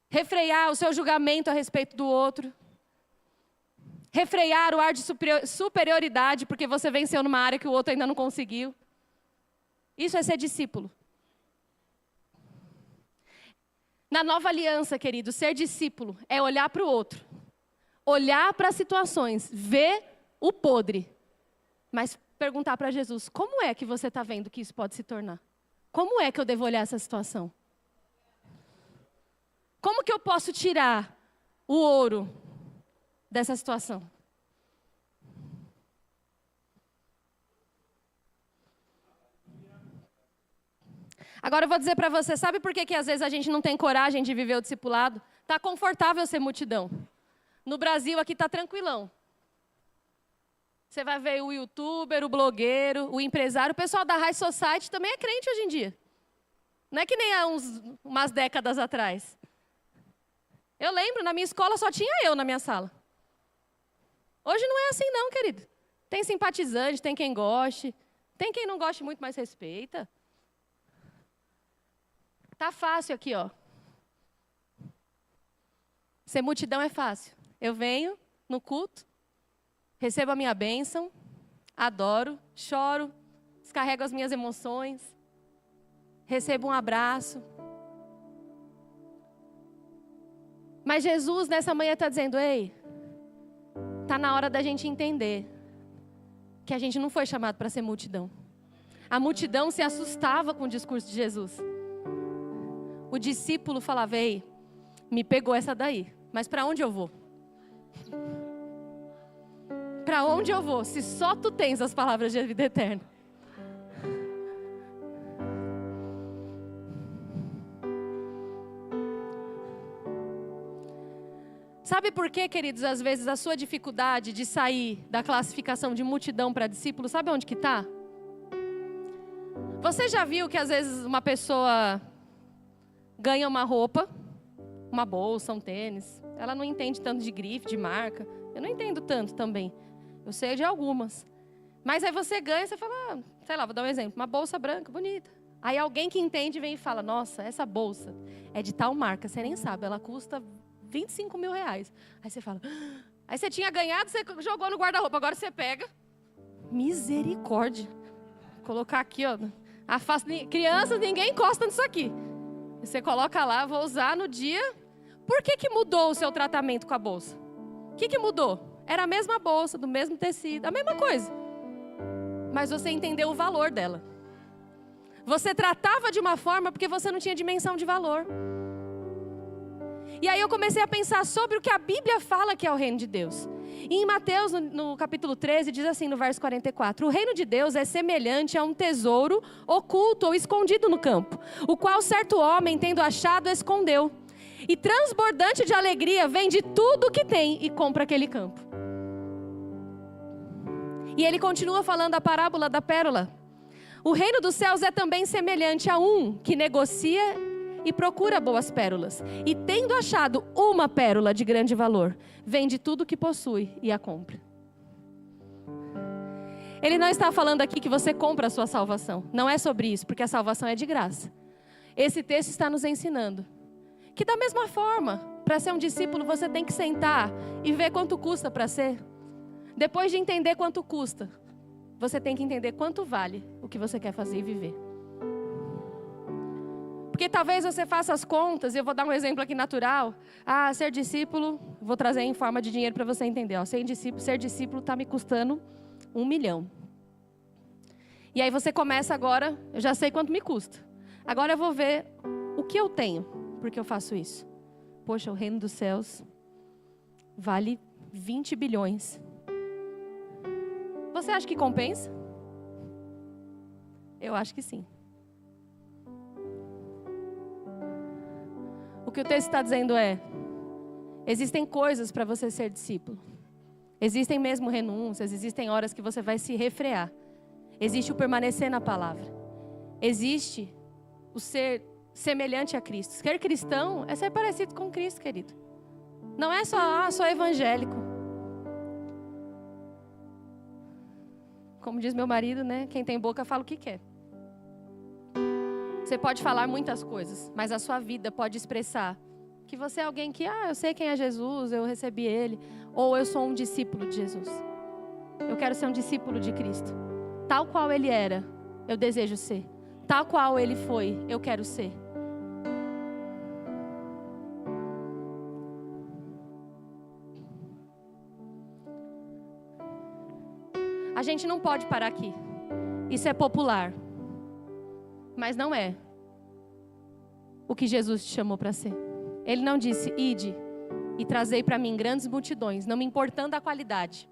Refrear o seu julgamento a respeito do outro. Refrear o ar de superioridade, porque você venceu numa área que o outro ainda não conseguiu. Isso é ser discípulo. Na nova aliança, querido, ser discípulo é olhar para o outro. Olhar para as situações, ver o podre. Mas perguntar para Jesus, como é que você está vendo que isso pode se tornar? Como é que eu devo olhar essa situação? Como que eu posso tirar o ouro dessa situação? Agora eu vou dizer para você, sabe por que às vezes a gente não tem coragem de viver o discipulado? Está confortável ser multidão. No Brasil aqui está tranquilão. Você vai ver o youtuber, o blogueiro, o empresário, o pessoal da High Society também é crente hoje em dia. Não é que nem há umas décadas atrás. Eu lembro, na minha escola só tinha eu na minha sala. Hoje não é assim não, querido. Tem simpatizante, tem quem goste. Tem quem não goste muito, mas respeita. Tá fácil aqui, ó. Ser multidão é fácil. Eu venho no culto, recebo a minha bênção, adoro, choro, descarrego as minhas emoções, recebo um abraço. Mas Jesus nessa manhã está dizendo, ei, está na hora da gente entender que a gente não foi chamado para ser multidão. A multidão se assustava com o discurso de Jesus. O discípulo falava, ei, me pegou essa daí, mas para onde eu vou? Para onde eu vou, se só tu tens as palavras de vida eterna? Sabe por quê, queridos, às vezes a sua dificuldade de sair da classificação de multidão para discípulo, sabe onde que está? Você já viu que às vezes uma pessoa ganha uma roupa, uma bolsa, um tênis, ela não entende tanto de grife, de marca, eu não entendo tanto também, eu sei de algumas, mas aí você ganha, você fala, sei lá, vou dar um exemplo, uma bolsa branca, bonita, aí alguém que entende vem e fala, nossa, essa bolsa é de tal marca, você nem sabe, ela custa 25 mil reais. Aí você fala, aí você tinha ganhado, você jogou no guarda-roupa, agora você pega. Misericórdia. Vou colocar aqui, ó. Afasta, crianças, ninguém encosta nisso aqui. Você coloca lá, vou usar no dia. Por que mudou o seu tratamento com a bolsa? O que mudou? Era a mesma bolsa, do mesmo tecido, a mesma coisa. Mas você entendeu o valor dela. Você tratava de uma forma porque você não tinha dimensão de valor. E aí eu comecei a pensar sobre o que a Bíblia fala que é o reino de Deus. E em Mateus, no capítulo 13, diz assim no verso 44, o reino de Deus é semelhante a um tesouro oculto ou escondido no campo, o qual certo homem, tendo achado, escondeu. E transbordante de alegria, vende tudo o que tem e compra aquele campo. E ele continua falando a parábola da pérola. O reino dos céus é também semelhante a um que negocia e procura boas pérolas. E tendo achado uma pérola de grande valor, vende tudo o que possui e a compra. Ele não está falando aqui que você compra a sua salvação. Não é sobre isso, porque a salvação é de graça. Esse texto está nos ensinando que da mesma forma, para ser um discípulo, você tem que sentar e ver quanto custa para ser. Depois de entender quanto custa, você tem que entender quanto vale o que você quer fazer e viver. Porque talvez você faça as contas, e eu vou dar um exemplo aqui natural. Ser discípulo, vou trazer em forma de dinheiro para você entender. Ser discípulo está me custando 1 milhão. E aí você começa agora, eu já sei quanto me custa. Agora eu vou ver o que eu tenho, porque eu faço isso. Poxa, o reino dos céus vale 20 bilhões. Você acha que compensa? Eu acho que sim. O que o texto está dizendo é, existem coisas para você ser discípulo. Existem mesmo renúncias, existem horas que você vai se refrear. Existe o permanecer na palavra. Existe o ser semelhante a Cristo. Ser cristão é ser parecido com Cristo, querido. Não é só evangélico. Como diz meu marido, né? Quem tem boca fala o que quer. Você pode falar muitas coisas, mas a sua vida pode expressar que você é alguém que, eu sei quem é Jesus, eu recebi Ele. Ou eu sou um discípulo de Jesus. Eu quero ser um discípulo de Cristo. Tal qual Ele era, eu desejo ser. Tal qual Ele foi, eu quero ser. A gente não pode parar aqui. Isso é popular. Mas não é o que Jesus te chamou para ser. Ele não disse, ide e trazei para mim grandes multidões, não me importando a qualidade.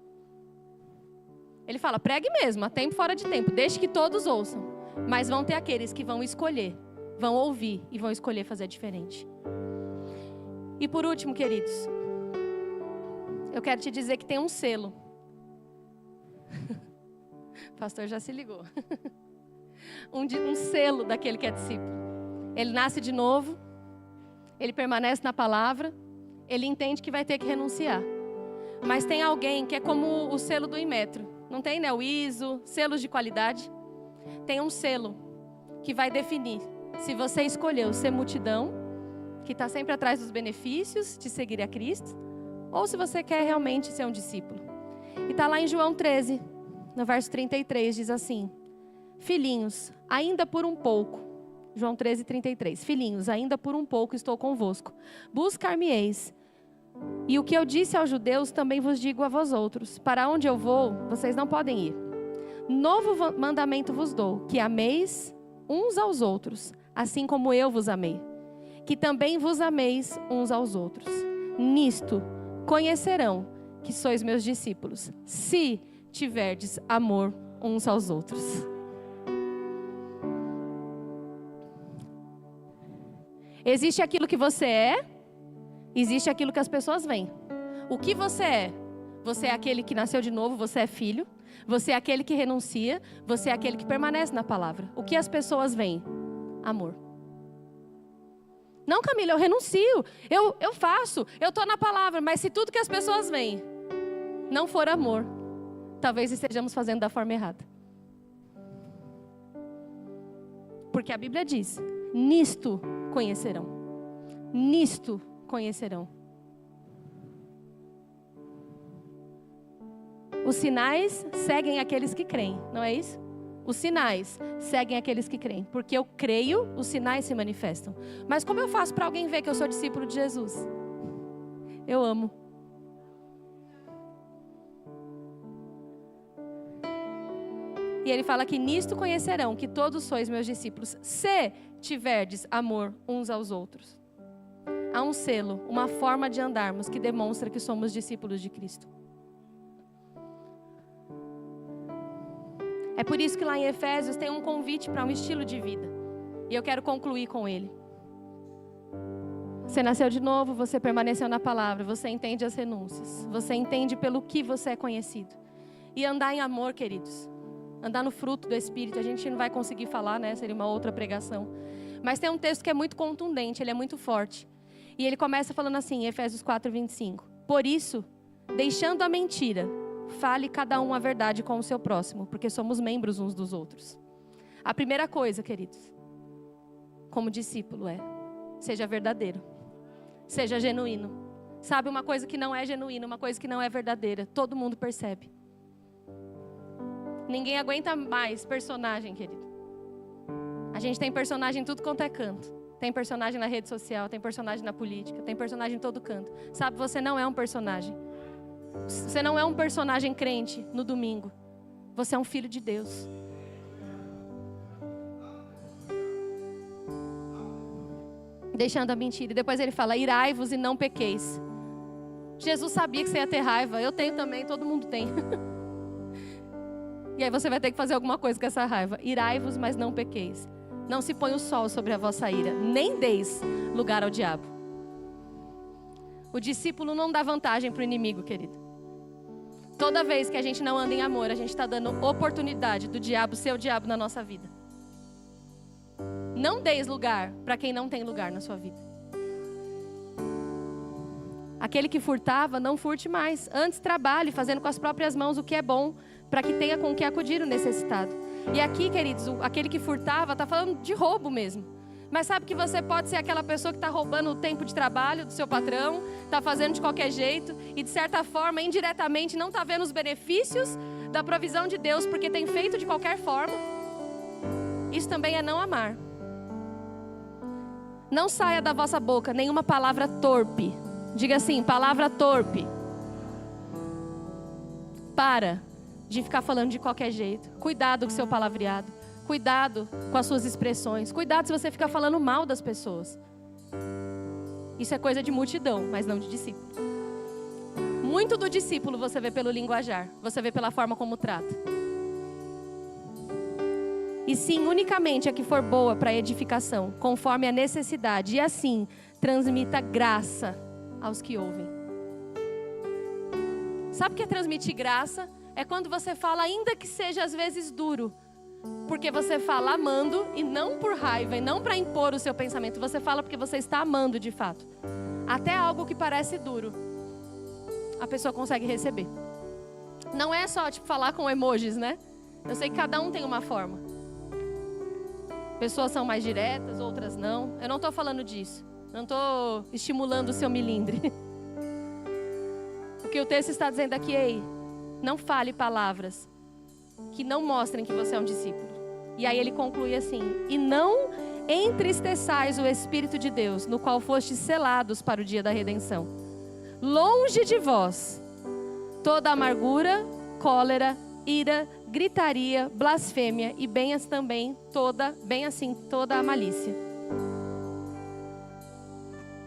Ele fala, pregue mesmo, a tempo fora de tempo, deixe que todos ouçam. Mas vão ter aqueles que vão escolher, vão ouvir e vão escolher fazer diferente. E por último, queridos, eu quero te dizer que tem um selo. O pastor já se ligou. Um selo daquele que é discípulo. Ele nasce de novo, ele permanece na palavra, ele entende que vai ter que renunciar. Mas tem alguém que é como o selo do Inmetro. Não tem, né? O ISO, selos de qualidade. Tem um selo que vai definir se você escolheu ser multidão, que está sempre atrás dos benefícios de seguir a Cristo, ou se você quer realmente ser um discípulo. E está lá em João 13, no verso 33, diz assim: filhinhos, ainda por um pouco. João 13, 33. Filhinhos, ainda por um pouco estou convosco. Buscar-me-eis. E o que eu disse aos judeus também vos digo a vós outros: para onde eu vou, vocês não podem ir. Novo mandamento vos dou, que ameis uns aos outros, assim como eu vos amei. Que também vos ameis uns aos outros. Nisto conhecerão que sois meus discípulos, se tiverdes amor uns aos outros. Existe aquilo que você é, existe aquilo que as pessoas veem. O que você é? Você é aquele que nasceu de novo, você é filho. Você é aquele que renuncia, você é aquele que permanece na palavra. O que as pessoas veem? Amor. Não, Camila, eu renuncio, eu faço, eu estou na palavra, mas se tudo que as pessoas veem não for amor, talvez estejamos fazendo da forma errada. Porque a Bíblia diz: nisto conhecerão. Nisto conhecerão. Os sinais seguem aqueles que creem, não é isso? Os sinais seguem aqueles que creem. Porque eu creio, os sinais se manifestam. Mas como eu faço para alguém ver que eu sou discípulo de Jesus? Eu amo. E ele fala que nisto conhecerão que todos sois meus discípulos, se tiverdes amor uns aos outros. Há um selo, uma forma de andarmos que demonstra que somos discípulos de Cristo. É por isso que lá em Efésios tem um convite para um estilo de vida. E eu quero concluir com ele. Você nasceu de novo, você permaneceu na palavra, você entende as renúncias, você entende pelo que você é conhecido. E andar em amor, queridos. Andar no fruto do Espírito, a gente não vai conseguir falar, né? Seria uma outra pregação. Mas tem um texto que é muito contundente, ele é muito forte. E ele começa falando assim, em Efésios 4, 25. Por isso, deixando a mentira, fale cada um a verdade com o seu próximo, porque somos membros uns dos outros. A primeira coisa, queridos, como discípulo seja verdadeiro, seja genuíno. Sabe, uma coisa que não é genuína, uma coisa que não é verdadeira, todo mundo percebe. Ninguém aguenta mais personagem, querido. A gente tem personagem em tudo quanto é canto. Tem personagem na rede social, tem personagem na política, tem personagem em todo canto. Sabe, você não é um personagem. Você não é um personagem crente no domingo. Você é um filho de Deus. Deixando a mentira. E depois ele fala: irai-vos e não pequeis. Jesus sabia que você ia ter raiva. Eu tenho também, todo mundo tem. E aí você vai ter que fazer alguma coisa com essa raiva. Irai-vos, mas não pequeis. Não se põe o sol sobre a vossa ira, nem deis lugar ao diabo. O discípulo não dá vantagem para o inimigo, querido. Toda vez que a gente não anda em amor, a gente está dando oportunidade do diabo ser o diabo na nossa vida. Não deis lugar para quem não tem lugar na sua vida. Aquele que furtava, não furte mais. Antes trabalhe, fazendo com as próprias mãos o que é bom, para que tenha com que acudir o necessitado. E aqui, queridos, aquele que furtava, está falando de roubo mesmo. Mas sabe que você pode ser aquela pessoa que está roubando o tempo de trabalho do seu patrão, está fazendo de qualquer jeito e, de certa forma, indiretamente, não está vendo os benefícios da provisão de Deus, porque tem feito de qualquer forma. Isso também é não amar. Não saia da vossa boca nenhuma palavra torpe. Diga assim, palavra torpe. Para de ficar falando de qualquer jeito. Cuidado com o seu palavreado. Cuidado com as suas expressões. Cuidado se você ficar falando mal das pessoas. Isso é coisa de multidão, mas não de discípulo. Muito do discípulo você vê pelo linguajar. Você vê pela forma como trata. E sim, unicamente a que for boa para edificação, conforme a necessidade. E assim, transmita graça aos que ouvem. Sabe o que é transmitir graça? É quando você fala, ainda que seja às vezes duro. Porque você fala amando e não por raiva e não para impor o seu pensamento. Você fala porque você está amando de fato. Até algo que parece duro. a pessoa consegue receber. Não é só falar com emojis, né? Eu sei que cada um tem uma forma. Pessoas são mais diretas, outras não. Eu não estou falando disso. Não estou estimulando o seu milindre. O que o texto está dizendo aqui, ei, não fale palavras que não mostrem que você é um discípulo. E aí ele conclui assim: e não entristeçais o Espírito de Deus, no qual fostes selados para o dia da redenção. Longe de vós toda amargura, cólera, ira, gritaria, blasfêmia e bem assim toda a malícia.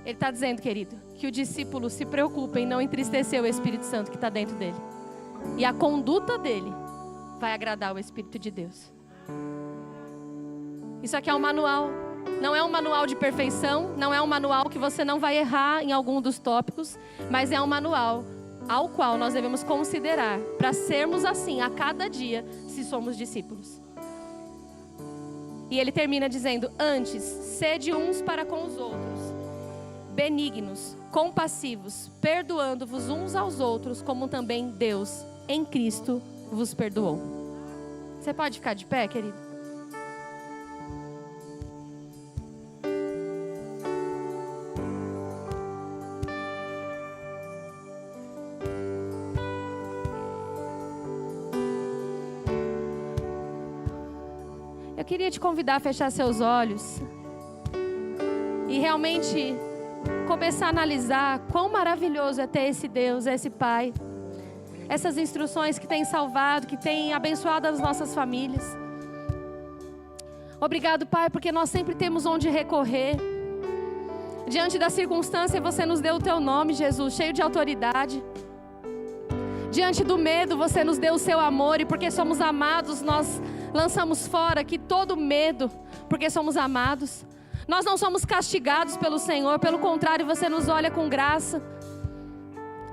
Ele está dizendo, querido, que o discípulo se preocupa em não entristecer o Espírito Santo que está dentro dele. E a conduta dele vai agradar o Espírito de Deus. Isso aqui é um manual. Não é um manual de perfeição. Não é um manual que você não vai errar em algum dos tópicos. Mas é um manual ao qual nós devemos considerar para sermos assim a cada dia, se somos discípulos. E ele termina dizendo: antes, sede uns para com os outros, benignos, compassivos, perdoando-vos uns aos outros, como também Deus, em Cristo, vos perdoou. Você pode ficar de pé, querido? Eu queria te convidar a fechar seus olhos e realmente começar a analisar quão maravilhoso é ter esse Deus, esse Pai. Essas instruções que tem salvado, que tem abençoado as nossas famílias. Obrigado, Pai, porque nós sempre temos onde recorrer. Diante da circunstância, você nos deu o teu nome, Jesus, cheio de autoridade. Diante do medo, você nos deu o seu amor, e porque somos amados, nós lançamos fora aqui todo medo, porque somos amados. Nós não somos castigados pelo Senhor, pelo contrário, você nos olha com graça,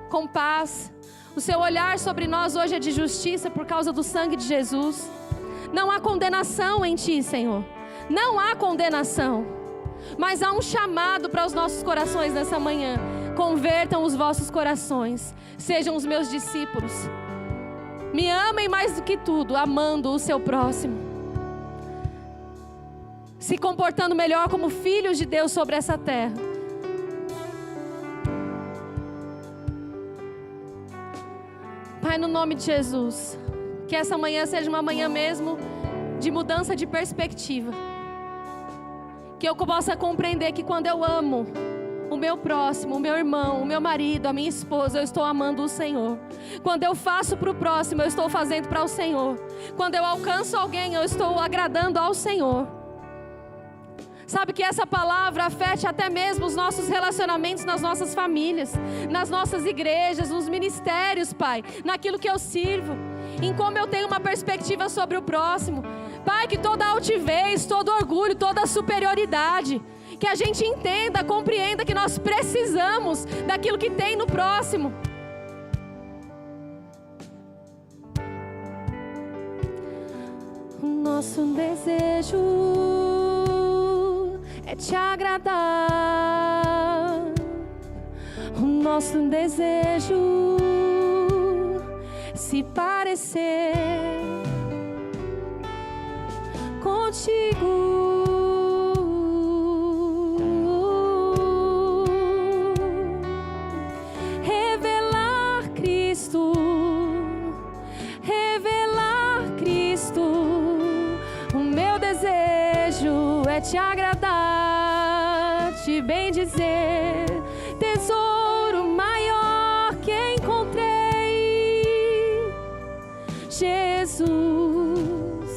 com paz. O seu olhar sobre nós hoje é de justiça por causa do sangue de Jesus. Não há condenação em ti, Senhor. Não há condenação. Mas há um chamado para os nossos corações nessa manhã. Convertam os vossos corações. Sejam os meus discípulos. Me amem mais do que tudo, amando o seu próximo. Se comportando melhor como filhos de Deus sobre essa terra. Pai, no nome de Jesus, que essa manhã seja uma manhã mesmo de mudança de perspectiva. Que eu possa compreender que quando eu amo o meu próximo, o meu irmão, o meu marido, a minha esposa, eu estou amando o Senhor. Quando eu faço para o próximo, eu estou fazendo para o Senhor. Quando eu alcanço alguém, eu estou agradando ao Senhor. Sabe, que essa palavra afete até mesmo os nossos relacionamentos nas nossas famílias, nas nossas igrejas, nos ministérios, Pai, naquilo que eu sirvo, em como eu tenho uma perspectiva sobre o próximo. Pai, que toda altivez, todo orgulho, toda superioridade, que a gente entenda, compreenda que nós precisamos daquilo que tem no próximo. O nosso desejo é te agradar. O nosso desejo se parecer contigo. Revelar Cristo, revelar Cristo. O meu desejo é te agradar, te bendizer. Tesouro maior que encontrei, Jesus.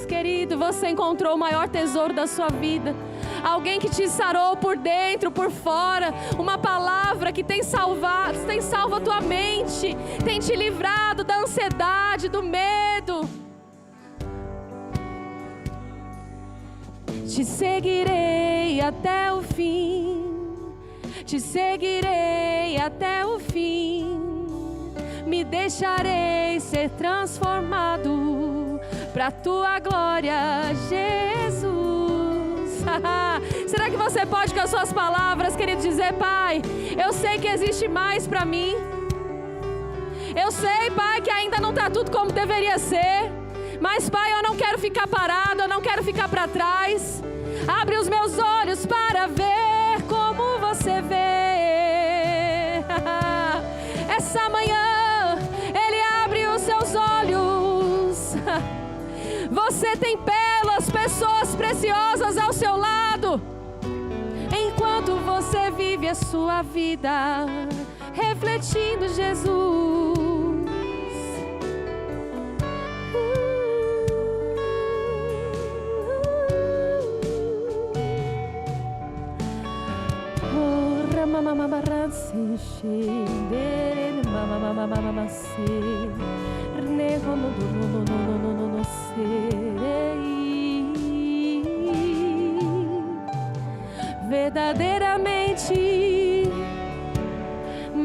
Querido, você encontrou o maior tesouro da sua vida. Alguém que te sarou por dentro, por fora. Uma palavra que tem salvo a tua mente, tem te livrado da ansiedade, do medo. Te seguirei até o fim. Te seguirei até o fim. Me deixarei ser transformado para a tua glória, Jesus. Será que você pode, com as suas palavras, querido, dizer: Pai, eu sei que existe mais para mim. Eu sei, Pai, que ainda não está tudo como deveria ser. Mas, Pai, eu não quero ficar parado, eu não quero ficar para trás. Abre os meus olhos para ver como você vê. Essa manhã, Ele abre os seus olhos. Você tem belas pessoas preciosas ao seu lado. Enquanto você vive a sua vida refletindo Jesus.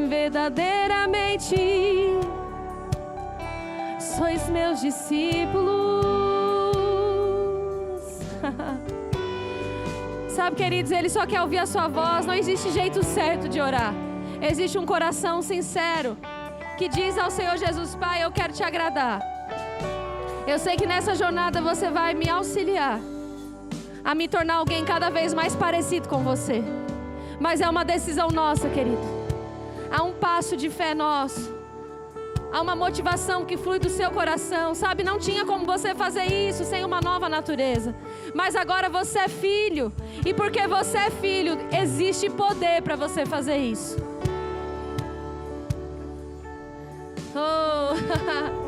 Verdadeiramente sois meus discípulos. Sabe, queridos, Ele só quer ouvir a sua voz. Não existe jeito certo de orar. Existe um coração sincero que diz ao Senhor Jesus: Pai, eu quero te agradar. Eu sei que nessa jornada você vai me auxiliar a me tornar alguém cada vez mais parecido com você. Mas é uma decisão nossa, querido. Há um passo de fé nosso. Há uma motivação que flui do seu coração. Sabe, não tinha como você fazer isso sem uma nova natureza. Mas agora você é filho. E porque você é filho, existe poder para você fazer isso. Oh.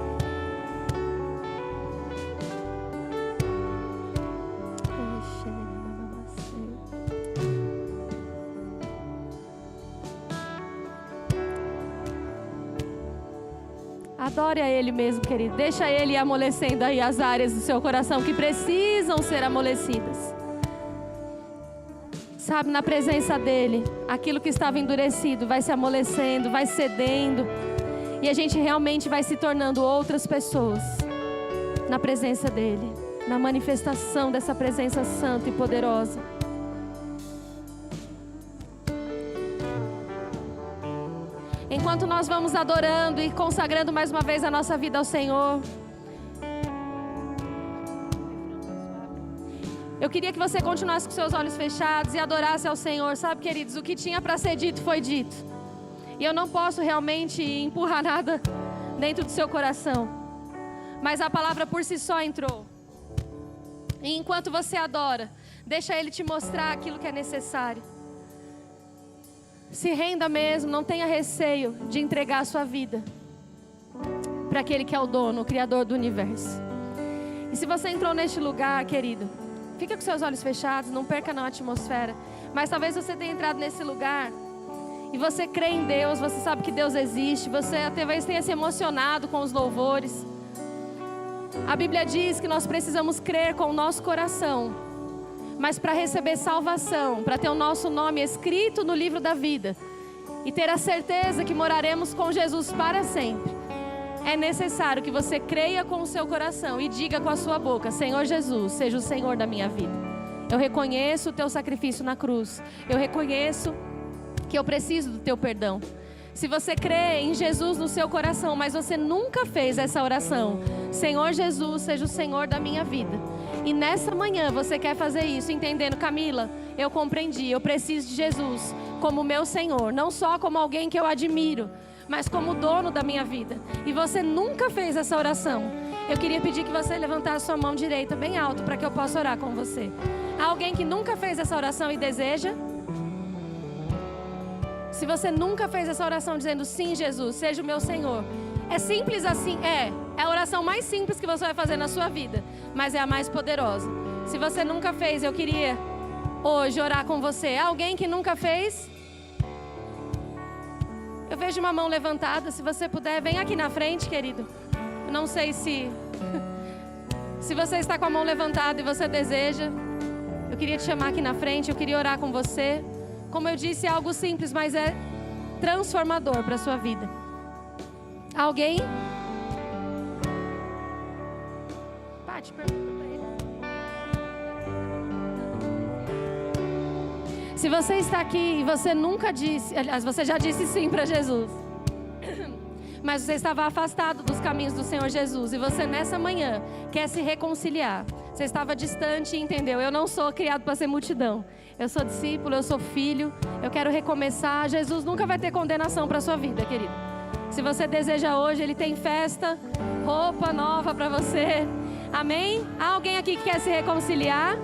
Adore a Ele mesmo, querido. Deixa Ele ir amolecendo aí as áreas do seu coração que precisam ser amolecidas. Sabe, na presença dEle, aquilo que estava endurecido vai se amolecendo, vai cedendo. E a gente realmente vai se tornando outras pessoas na presença dEle, na manifestação dessa presença santa e poderosa. Enquanto nós vamos adorando e consagrando mais uma vez a nossa vida ao Senhor, eu queria que você continuasse com seus olhos fechados e adorasse ao Senhor. Sabe, queridos, o que tinha para ser dito foi dito. E eu não posso realmente empurrar nada dentro do seu coração. Mas a palavra por si só entrou. E enquanto você adora, deixa Ele te mostrar aquilo que é necessário. Se renda mesmo, não tenha receio de entregar a sua vida para aquele que é o dono, o Criador do universo. E se você entrou neste lugar, querido, fica com seus olhos fechados, não perca não a atmosfera. Mas talvez você tenha entrado nesse lugar e você crê em Deus, você sabe que Deus existe, você talvez tenha se emocionado com os louvores. A Bíblia diz que nós precisamos crer com o nosso coração. Mas para receber salvação, para ter o nosso nome escrito no livro da vida e ter a certeza que moraremos com Jesus para sempre, é necessário que você creia com o seu coração e diga com a sua boca: Senhor Jesus, seja o Senhor da minha vida. Eu reconheço o teu sacrifício na cruz. Eu reconheço que eu preciso do teu perdão. Se você crê em Jesus no seu coração, mas você nunca fez essa oração: Senhor Jesus, seja o Senhor da minha vida. E nessa manhã você quer fazer isso, entendendo: Camila, eu compreendi, eu preciso de Jesus como meu Senhor, não só como alguém que eu admiro, mas como dono da minha vida. E você nunca fez essa oração. Eu queria pedir que você levantasse sua mão direita bem alto para que eu possa orar com você. Há alguém que nunca fez essa oração e deseja? Se você nunca fez essa oração dizendo: sim, Jesus, seja o meu Senhor. É simples assim? É a oração mais simples que você vai fazer na sua vida, mas é a mais poderosa. Se você nunca fez, eu queria hoje orar com você. Há alguém que nunca fez? Eu vejo uma mão levantada. Se você puder, vem aqui na frente, querido. Eu não sei se você está com a mão levantada e você deseja, eu queria te chamar aqui na frente. Eu queria orar com você. Como eu disse, é algo simples, mas é transformador para a sua vida. Alguém? Pati, pergunta para ele. Se você está aqui e você nunca disse, aliás, você já disse sim para Jesus. mas você estava afastado dos caminhos do Senhor Jesus, e você nessa manhã quer se reconciliar. Você estava distante e entendeu, eu não sou criado para ser multidão, eu sou discípulo, eu sou filho, eu quero recomeçar. Jesus nunca vai ter condenação para a sua vida, querido. Se você deseja hoje, Ele tem festa, roupa nova para você. Amém? Há alguém aqui que quer se reconciliar?